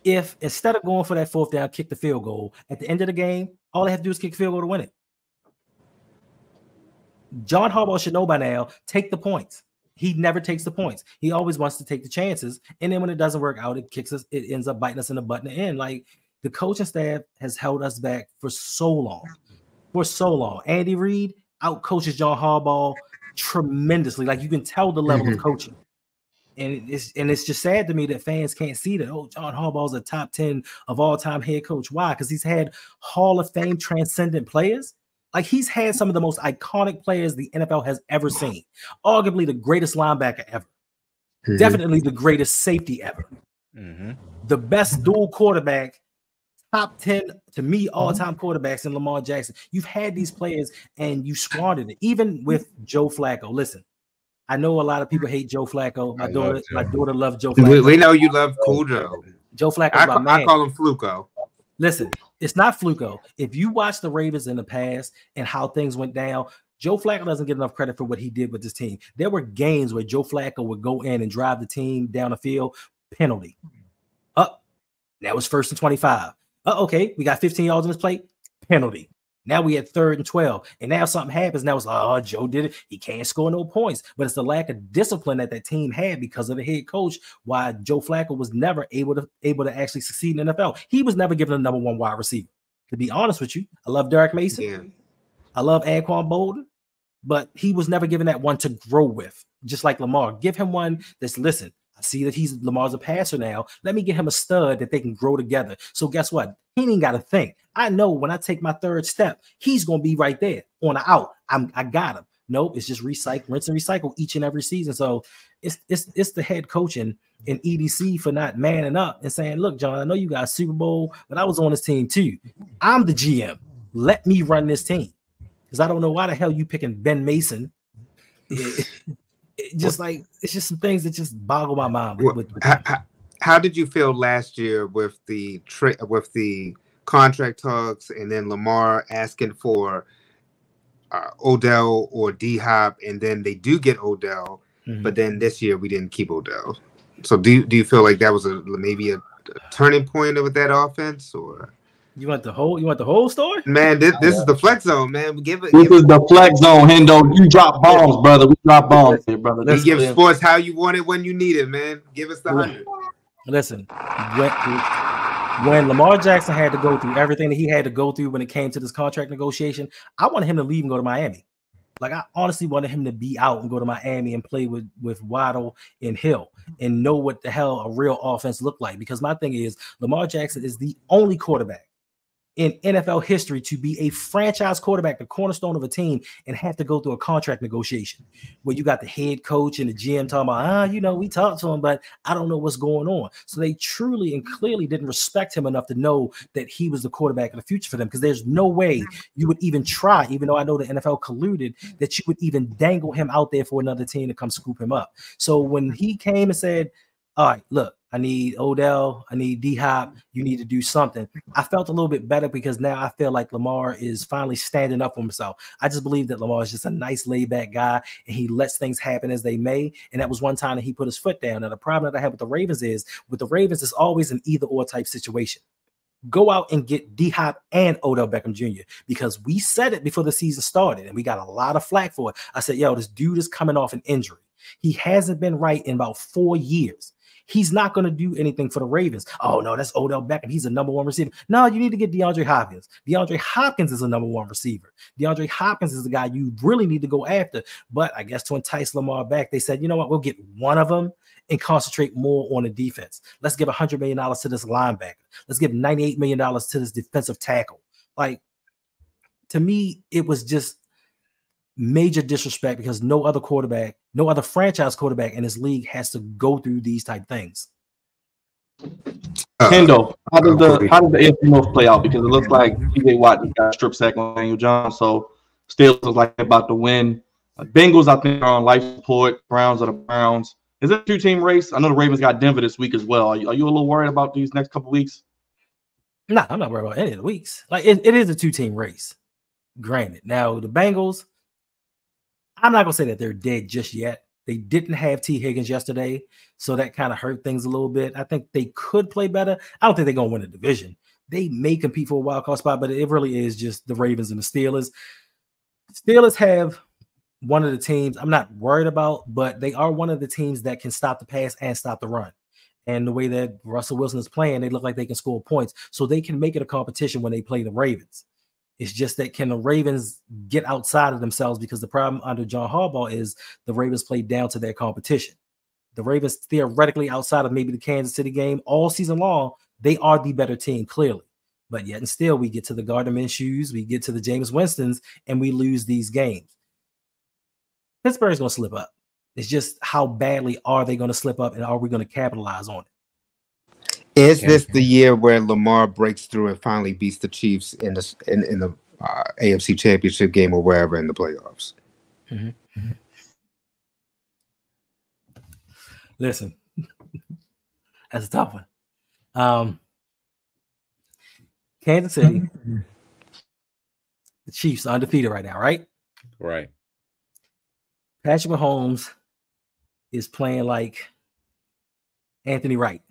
if instead of going for that fourth down, kick the field goal, at the end of the game, all they have to do is kick the field goal to win it. John Harbaugh should know by now, take the points. He never takes the points. He always wants to take the chances. And then when it doesn't work out, it ends up biting us in the butt in the end. Like, the coaching staff has held us back for so long. Andy Reid outcoaches John Harbaugh tremendously. Like, you can tell the level of coaching. And it's just sad to me that fans can't see that. Oh, John Harbaugh's a top 10 of all-time head coach. Why? Because he's had Hall of Fame transcendent players. Like, he's had some of the most iconic players the NFL has ever seen. Arguably the greatest linebacker ever. Definitely the greatest safety ever. The best dual quarterback, top 10 to me all-time quarterbacks in Lamar Jackson. You've had these players and you squandered it. Even with Joe Flacco. Listen, I know a lot of people hate Joe Flacco. My daughter loves Joe Flacco. We know you love Cool Joe. Joe Flacco's my man. I call him Fluco. Listen, it's not Fluco. If you watch the Ravens in the past and how things went down, Joe Flacco doesn't get enough credit for what he did with this team. There were games where Joe Flacco would go in and drive the team down the field, penalty. That was 1st and 25. Okay, we got 15 yards on this plate, penalty. Now we had 3rd and 12. And now something happens. Now it's like, oh, Joe did it. He can't score no points. But it's the lack of discipline that team had because of the head coach, why Joe Flacco was never able to actually succeed in the NFL. He was never given a number 1 wide receiver. To be honest with you, I love Derek Mason. Yeah. I love Anquan Bolden. But he was never given that one to grow with, just like Lamar. Give him one that's, listen, I see that Lamar's a passer now. Let me get him a stud that they can grow together. So guess what? He ain't got to think. I know when I take my 3rd step, he's going to be right there on the out. I got him. Nope, it's just recycle, rinse and recycle each and every season. So it's the head coaching and EDC for not manning up and saying, look, John, I know you got a Super Bowl, but I was on this team too. I'm the GM. Let me run this team. Because I don't know why the hell you picking Ben Mason. It's just some things that just boggle my mind. How did you feel last year with the contract talks, and then Lamar asking for Odell or D-Hop, and then they do get Odell, but then this year we didn't keep Odell. So do you feel like that was maybe a turning point with that offense, or? You want the whole story? Man, this is the flex zone, man. This is the flex zone, Hendo. You drop bombs, brother. We drop bombs here, brother. We give sports how you want it when you need it, man. Give us the 100. Listen, when Lamar Jackson had to go through everything that he had to go through when it came to this contract negotiation, I wanted him to leave and go to Miami. Like, I honestly wanted him to be out and go to Miami and play with Waddle and Hill and know what the hell a real offense looked like. Because my thing is, Lamar Jackson is the only quarterback in NFL history to be a franchise quarterback, the cornerstone of a team, and have to go through a contract negotiation where you got the head coach and the GM talking about, we talked to him, but I don't know what's going on. So they truly and clearly didn't respect him enough to know that he was the quarterback of the future for them, because there's no way you would even try, even though I know the NFL colluded, that you would even dangle him out there for another team to come scoop him up. So when he came and said, all right, look, I need Odell, I need D-Hop, you need to do something, I felt a little bit better, because now I feel like Lamar is finally standing up for himself. I just believe that Lamar is just a nice laid-back guy, and he lets things happen as they may, and that was one time that he put his foot down. Now, the problem that I have with the Ravens is, it's always an either-or type situation. Go out and get D-Hop and Odell Beckham Jr., because we said it before the season started, and we got a lot of flack for it. I said, yo, this dude is coming off an injury. He hasn't been right in about 4 years. He's not going to do anything for the Ravens. Oh, no, that's Odell Beckham. He's a number one receiver. No, you need to get DeAndre Hopkins. DeAndre Hopkins is a number one receiver. DeAndre Hopkins is the guy you really need to go after. But I guess to entice Lamar back, they said, you know what, we'll get one of them and concentrate more on the defense. Let's give $100 million to this linebacker. Let's give $98 million to this defensive tackle. Like, to me, it was just major disrespect, because no other franchise quarterback in this league has to go through these type things. Hendo, how did the AFC North play out? Because it looks like TJ Watt got a strip sack on Daniel Jones, so still looks like they're about to win. Bengals, I think, are on life support. Browns are the Browns. Is it a two-team race? I know the Ravens got Denver this week as well. Are you a little worried about these next couple weeks? No, I'm not worried about any of the weeks. Like, it is a two-team race. Granted. Now, the Bengals, I'm not going to say that they're dead just yet. They didn't have T. Higgins yesterday, so that kind of hurt things a little bit. I think they could play better. I don't think they're going to win the division. They may compete for a wild card spot, but it really is just the Ravens and the Steelers. Steelers have one of the teams I'm not worried about, but they are one of the teams that can stop the pass and stop the run. And the way that Russell Wilson is playing, they look like they can score points, so they can make it a competition when they play the Ravens. It's just that, can the Ravens get outside of themselves? Because the problem under John Harbaugh is the Ravens play down to their competition. The Ravens, theoretically, outside of maybe the Kansas City game all season long, they are the better team, clearly. But yet and still, we get to the Gardner Minshew's, we get to the Jameis Winstons, and we lose these games. Pittsburgh's going to slip up. It's just, how badly are they going to slip up, and are we going to capitalize on it? Is this the year where Lamar breaks through and finally beats the Chiefs in the AFC Championship game or wherever in the playoffs? Mm-hmm. Mm-hmm. Listen, that's a tough one. Kansas City, the Chiefs are undefeated right now, right? Right. Patrick Mahomes is playing like Anthony Wright,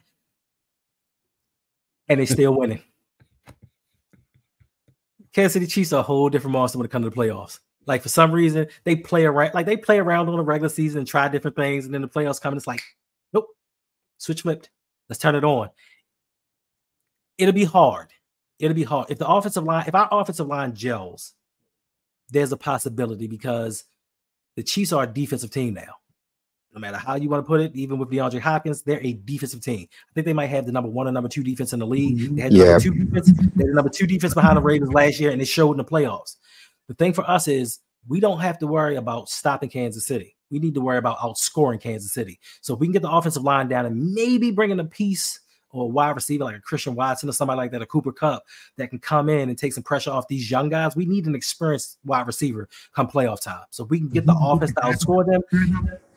and they still winning. Kansas City Chiefs are a whole different monster when it comes to the playoffs. Like, for some reason, they play around on the regular season and try different things, and then the playoffs come and it's like, nope, switch flipped. Let's turn it on. It'll be hard. If our offensive line gels, there's a possibility, because the Chiefs are a defensive team now. No matter how you want to put it, even with DeAndre Hopkins, they're a defensive team. I think they might have the number 1 or number 2 defense in the league. They had the number 2 defense behind the Ravens last year, and it showed in the playoffs. The thing for us is, we don't have to worry about stopping Kansas City. We need to worry about outscoring Kansas City. So if we can get the offensive line down and maybe bring in a piece or a wide receiver like a Christian Watson or somebody like that, a Cooper Kupp, that can come in and take some pressure off these young guys. We need an experienced wide receiver come playoff time. So if we can get the offense to outscore them,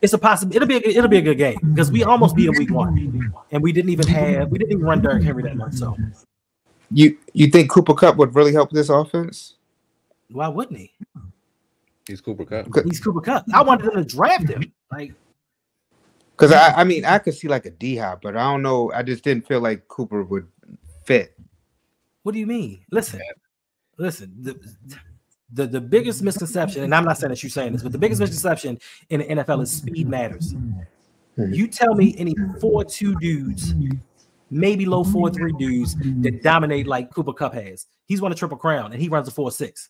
it's a possibility. It'll be a good game, because we almost beat them week 1, and we didn't even run Derrick Henry that much. So you think Cooper Kupp would really help this offense? Why wouldn't he? He's Cooper Kupp. He's Cooper Kupp. I wanted them to draft him. Because I mean, I could see like a D-Hop, but I don't know. I just didn't feel like Cooper would fit. What do you mean? Listen. The biggest misconception, and I'm not saying that you're saying this, but the biggest misconception in the NFL is speed matters. You tell me any 4.2 dudes maybe low 4.3 dudes that dominate like Cooper Kupp has. He's won a Triple Crown and he runs a 4.6.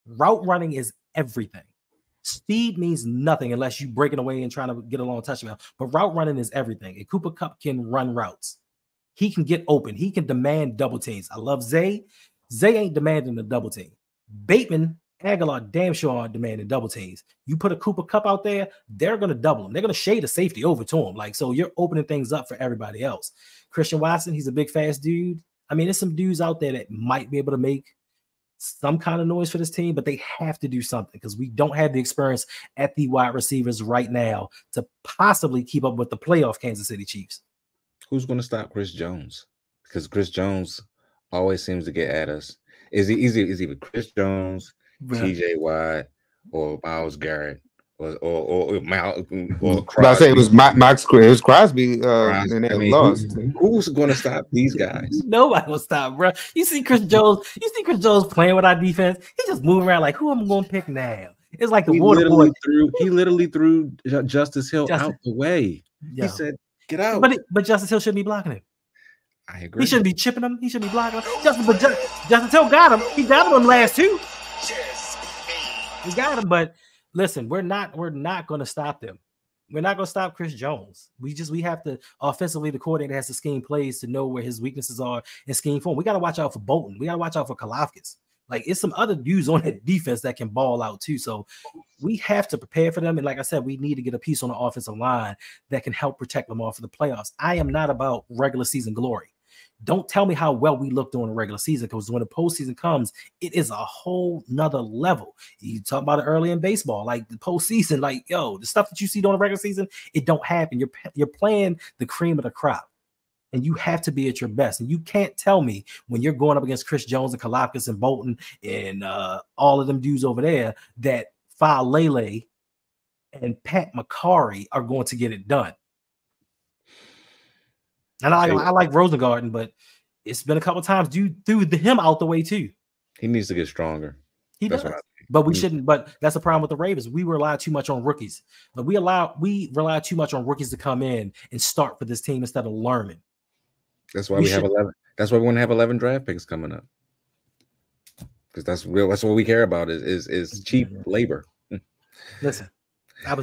Route running is everything. Speed means nothing unless you breaking away and trying to get a long touchdown. But route running is everything. And Cooper Kupp can run routes. He can get open. He can demand double teams. I love Zay. Zay ain't demanding a double team. Bateman, Aguilar, damn sure aren't demanding double teams. You put a Cooper Kupp out there, they're going to double him. They're going to shade a safety over to him. Like, so you're opening things up for everybody else. Christian Watson, he's a big, fast dude. I mean, there's some dudes out there that might be able to make some kind of noise for this team, but they have to do something because we don't have the experience at the wide receivers right now to possibly keep up with the playoff Kansas City Chiefs. Who's going to stop Chris Jones? Because Chris Jones always seems to get at us. Is either Chris Jones, TJ Watt, or Myles Garrett, or Crosby? I say it was it was Crosby, and they lost. Who's going to stop these guys? Nobody will stop, bro. You see Chris Jones playing with our defense. He just moving around like, who am I going to pick now? It's like the water boy. He literally threw Justice Hill out the way. Yeah. He said, "Get out!" But Justice Hill shouldn't be blocking him. I agree. He shouldn't be chipping him. He shouldn't be blocking him. Justice Hill got him. He got him last two. He got him, but listen, we're not going to stop them. We're not going to stop Chris Jones. We have to offensively. The coordinator has to scheme plays to know where his weaknesses are and scheme for him. We got to watch out for Bolton. We got to watch out for Kalafkis. Like, it's some other dudes on that defense that can ball out too. So we have to prepare for them. And like I said, we need to get a piece on the offensive line that can help protect Lamar for the playoffs. I am not about regular season glory. Don't tell me how well we look during the regular season, because when the postseason comes, it is a whole nother level. You talk about it early in baseball, like the postseason, like, yo, the stuff that you see during the regular season, it don't happen. You're playing the cream of the crop, and you have to be at your best. And you can't tell me when you're going up against Chris Jones and Kalafkis and Bolton and all of them dudes over there that Lele and Pat McCarry are going to get it done. And I like Rosengarten, but it's been a couple of times you threw him out the way too. He needs to get stronger. He does, but we shouldn't. But that's the problem with the Ravens. We rely too much on rookies. But we rely too much on rookies to come in and start for this team instead of learning. That's why we have 11. That's why we want to have 11 draft picks coming up. Because that's what we care about is cheap labor. Listen, I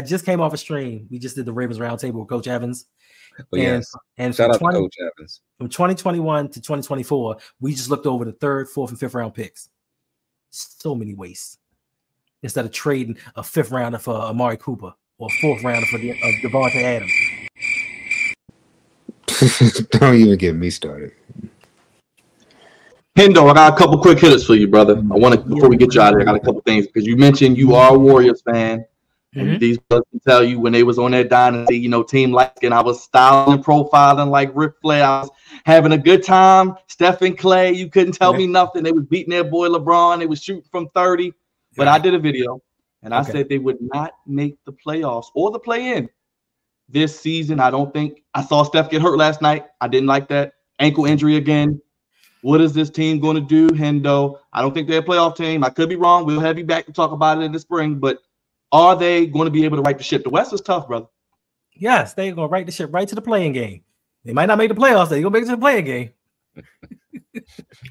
just came off a stream. We just did the Ravens Roundtable with Coach Evans. And shout out to Coach Evans. From 2021 to 2024, we just looked over the 3rd, 4th, and 5th round picks. So many wastes. Instead of trading a 5th rounder for Amari Cooper or a 4th rounder for Devontae Adams. Don't even get me started. Hendo, I got a couple quick hitters for you, brother. Before we get you out of here, I got a couple things because you mentioned you are a Warriors fan. And these brothers can tell you when they was on that dynasty, Team Lightskin, I was styling, profiling like Ric Flair. I was having a good time. Steph and Clay, you couldn't tell me nothing. They was beating their boy LeBron. They was shooting from 30. But I did a video, and I said they would not make the playoffs or the play-in this season. I saw Steph get hurt last night. I didn't like that. Ankle injury again. What is this team going to do, Hendo? I don't think they're a playoff team. I could be wrong. We'll have you back to talk about it in the spring, but are they going to be able to right the ship? The West is tough, brother. Yes, they're going to right the ship right to the playing game. They might not make the playoffs. They're going to make it to the playing game.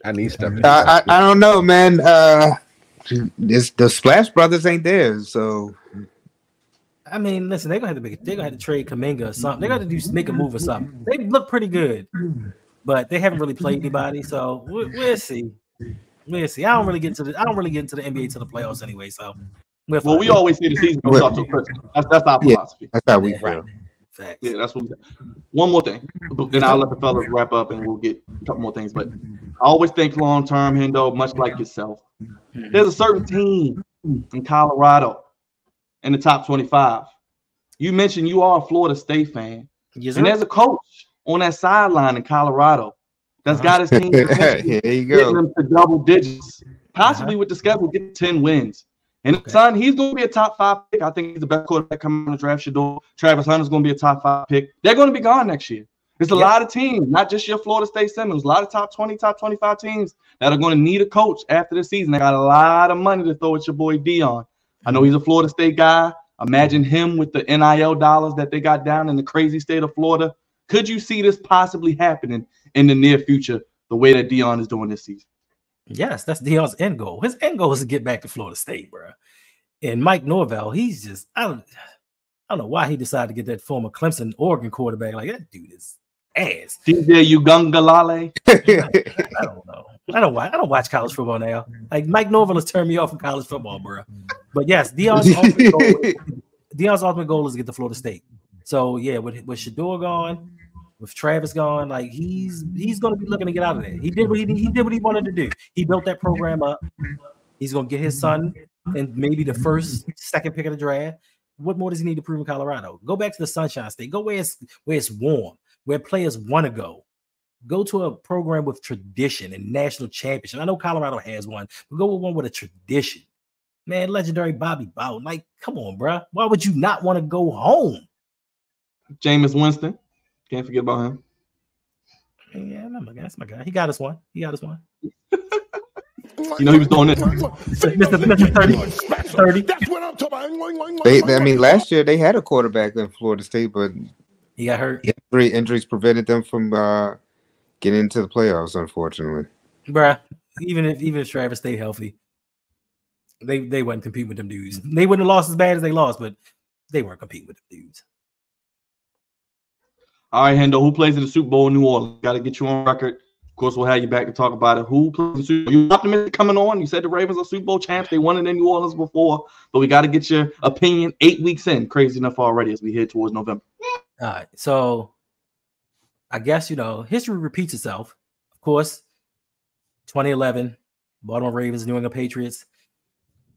I need stuff. I don't know, man. The Splash Brothers ain't there, so. I mean, listen, they're gonna have to trade Kuminga or something. They're gonna make a move or something. They look pretty good, but they haven't really played anybody. So we'll see. We'll see. I don't really get into the NBA to the playoffs anyway. So. Well, we always say the season goes up to Christmas. That's our philosophy. That's how we feel. Facts. Yeah, that's what we got. One more thing, then I'll let the fellas wrap up and we'll get a couple more things. But I always think long term, Hendo, much like yourself. There's a certain team in Colorado in the top 25. You mentioned you are a Florida State fan. Yes, and there's a coach on that sideline in Colorado that's got his team Here you go. getting them to double digits, possibly with the schedule, get 10 wins. And son, he's going to be a top 5 pick. I think he's the best quarterback coming on the draft. Travis Hunter's going to be a top 5 pick. They're going to be gone next year. There's a lot of teams, not just your Florida State Seminoles, a lot of top 20, top 25 teams that are going to need a coach after the season. They got a lot of money to throw at your boy Dion. I know he's a Florida State guy. Imagine him with the NIL dollars that they got down in the crazy state of Florida. Could you see this possibly happening in the near future the way that Deion is doing this season? Yes, that's Deion's end goal. His end goal is to get back to Florida State, bro. And Mike Norvell, he's just I don't know why he decided to get that former Clemson Oregon quarterback. Like, that dude is ass. DJ Ugungalale. I don't know. I don't watch college football now. Like, Mike Norvell has turned me off from college football, bro. But yes, Deion's ultimate goal is to get to Florida State. So yeah, with Shador gone, with Travis gone, like he's gonna be looking to get out of there. He did what he wanted to do. He built that program up. He's gonna get his son and maybe the second pick of the draft. What more does he need to prove in Colorado? Go back to the Sunshine State. Go where it's warm, where players want to go. Go to a program with tradition and national championship. I know Colorado has one, but go with one with a tradition. Man, legendary Bobby Bowden. Like, come on, bro. Why would you not want to go home? Jameis Winston. Can't forget about him. Yeah, that's my guy. He got us one. You know he was doing this. Mr. 30. That's what I'm talking about. I mean, last year they had a quarterback in Florida State, but he got hurt. Injuries prevented them from getting into the playoffs, unfortunately. Bruh, even if Travis stayed healthy, they wouldn't compete with them dudes. They wouldn't have lost as bad as they lost, but they weren't competing with them dudes. All right, Hendo, who plays in the Super Bowl in New Orleans? Got to get you on record. Of course, we'll have you back to talk about it. Who plays in the Super Bowl? You optimistic coming on? You said the Ravens are Super Bowl champs. They won it in New Orleans before, but we got to get your opinion 8 weeks in. Crazy enough already as we head towards November. All right, so I guess, history repeats itself. Of course, 2011, Baltimore Ravens, New England Patriots,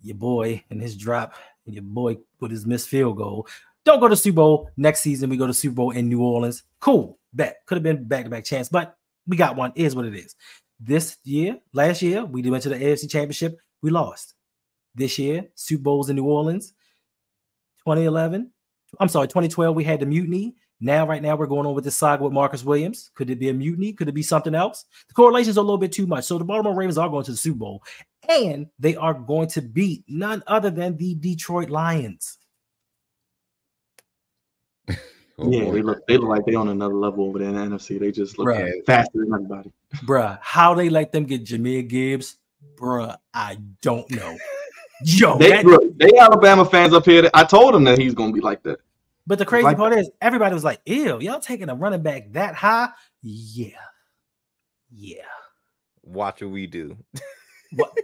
your boy and his drop, and your boy with his missed field goal. Don't go to Super Bowl. Next season, we go to Super Bowl in New Orleans. Cool. Bet. Could have been back-to-back chance, but we got one. It is what it is. Last year, we went to the AFC Championship. We lost. This year, Super Bowls in New Orleans. 2012, we had the mutiny. Right now, we're going on with this saga with Marcus Williams. Could it be a mutiny? Could it be something else? The correlations are a little bit too much. So the Baltimore Ravens are going to the Super Bowl, and they are going to beat none other than the Detroit Lions. Yeah, they look like they're on another level over there in the NFC. They just look faster than everybody. Bruh, how they let them get Jahmyr Gibbs, bruh, I don't know. Yo, they Alabama fans up here. I told them that he's gonna be like that. But the crazy part is, everybody was like, "Ew, y'all taking a running back that high?" Yeah. Watch what we do. What?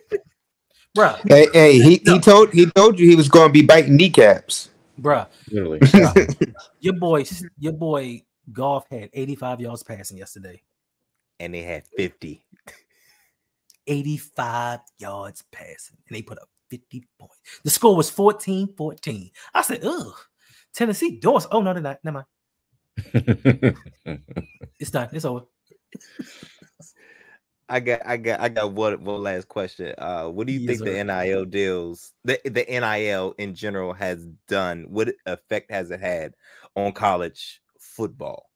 Bruh. Hey, he told you he was gonna be biting kneecaps. Bruh. Literally. Your boy Goff had 85 yards passing yesterday. And they had 50. 85 yards passing. And they put up 50 points. The score was 14-14. I said, ugh. Tennessee doors. Oh, no, they're not. Never mind. It's done. It's over. I got one last question. What do you think the NIL deals, the NIL in general has done? What effect has it had on college football?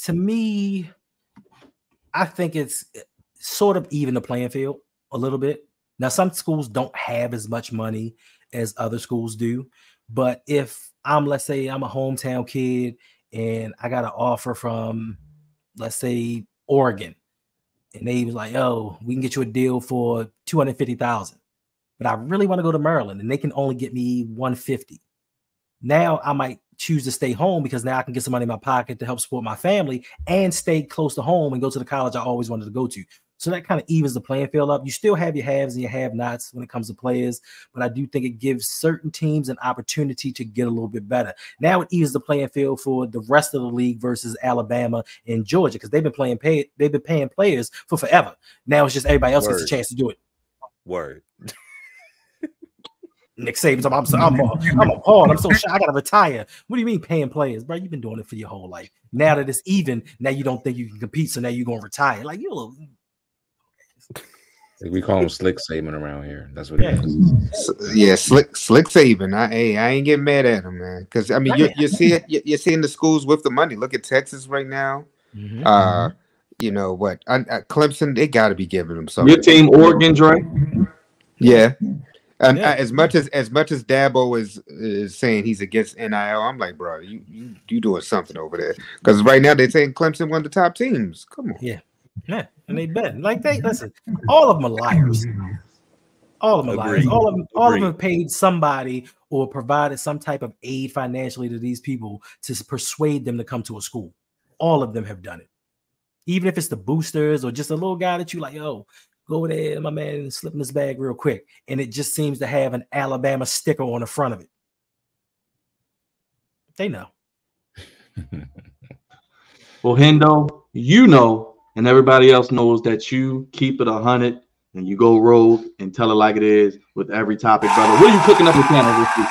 To me, I think it's sort of even the playing field a little bit. Now, some schools don't have as much money as other schools do, but if let's say I'm a hometown kid and I got an offer from, let's say, Oregon, and they was like, "Oh, we can get you a deal for $250,000, but I really want to go to Maryland, and they can only get me $150." Now I might choose to stay home because now I can get some money in my pocket to help support my family and stay close to home and go to the college I always wanted to go to. So that kind of evens the playing field up. You still have your haves and your have-nots when it comes to players, but I do think it gives certain teams an opportunity to get a little bit better. Now it evens the playing field for the rest of the league versus Alabama and Georgia, because they've been paying players for forever. Now it's just everybody else gets a chance to do it. Word. Nick Saban's, I'm appalled. I'm so shy. I gotta retire. What do you mean paying players, bro? You've been doing it for your whole life. Now that it's even, now you don't think you can compete, so now you're gonna retire. Like, you little. We call him Slick Saban around here. That's what it is. Yeah, Slick Saban. I ain't getting mad at him, man. Because I mean, you're seeing the schools with the money. Look at Texas right now. Mm-hmm. You know what? Clemson, they got to be giving them something. Your team, Oregon, Dre. Yeah. And as much as Dabo is saying he's against NIL, I'm like, bro, you doing something over there? Because right now they're saying Clemson one of the top teams. Come on, yeah, and they bet like they listen. All of them are liars. All of them are liars. All of them paid somebody or provided some type of aid financially to these people to persuade them to come to a school. All of them have done it. Even if it's the boosters or just a little guy that you like, yo, go there, my man, and slip in his bag real quick. And it just seems to have an Alabama sticker on the front of it. They know. Well, Hendo, you know, and everybody else knows that you keep it 100 and you go rogue and tell it like it is with every topic, brother. What are you cooking up your channel this week?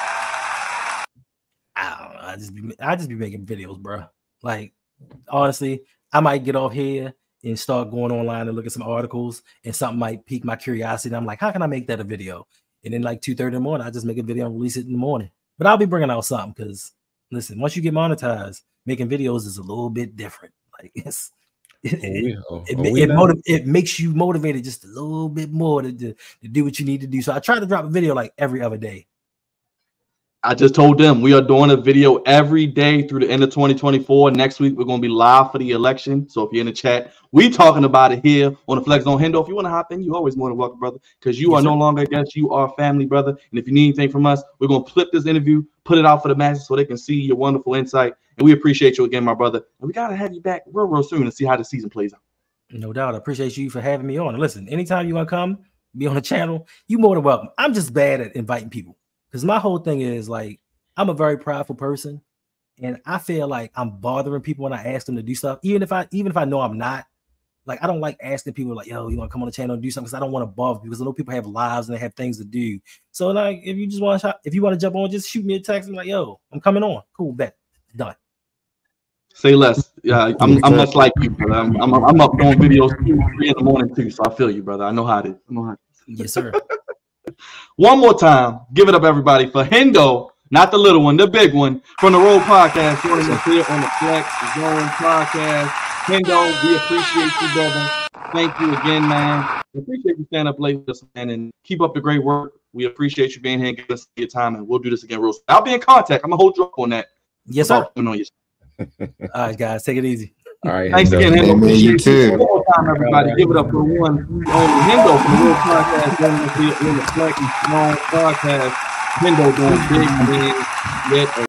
I don't know. I just be making videos, bro. Like, honestly, I might get off here and start going online and look at some articles, and something might pique my curiosity. And I'm like, how can I make that a video? And then like 2:30 in the morning, I just make a video and release it in the morning. But I'll be bringing out something because, listen, once you get monetized, making videos is a little bit different. Like it makes you motivated just a little bit more to do what you need to do. So I try to drop a video like every other day. I just told them we are doing a video every day through the end of 2024. Next week, we're going to be live for the election. So if you're in the chat, we talking about it here on the Flex Zone. Hendo, if you want to hop in, you're always more than welcome, brother, because you are no longer a guest. You are family, brother. And if you need anything from us, we're going to flip this interview, put it out for the masses so they can see your wonderful insight. And we appreciate you again, my brother. And we got to have you back real soon to see how the season plays out. No doubt. I appreciate you for having me on. And listen, anytime you want to come, be on the channel, you're more than welcome. I'm just bad at inviting people. Because my whole thing is like, I'm a very prideful person, and I feel like I'm bothering people when I ask them to do stuff, even if I know I'm not. Like, I don't like asking people like, yo, you want to come on the channel and do something, because I don't want to bother people, because I know people have lives and they have things to do. So like, if you want to jump on, just shoot me a text and like, yo, I'm coming on. Cool, bet, done. Say less. Yeah, I'm much like you, brother. I'm up doing videos 2, 3 in the morning too, so I feel you, brother. I know how it is. Yes, sir. One more time, give it up, everybody, for Hendo, not the little one, the big one, from the Road Podcast, joining us here on the Flex Zone Podcast. Hendo, we appreciate you, brother. Thank you again, man. We appreciate you standing up late with us, man, and keep up the great work. We appreciate you being here and giving us your time, and we'll do this again real soon. I'll be in contact. I'm going to hold you up on that. Yes, sir. All right, guys, take it easy. All right, thanks again, Hendo. You too. One more time, everybody. Give it up for the one only Hendo from the Road Podcast, joining us here on the Flex Zone Podcast. Hendo doing big things yet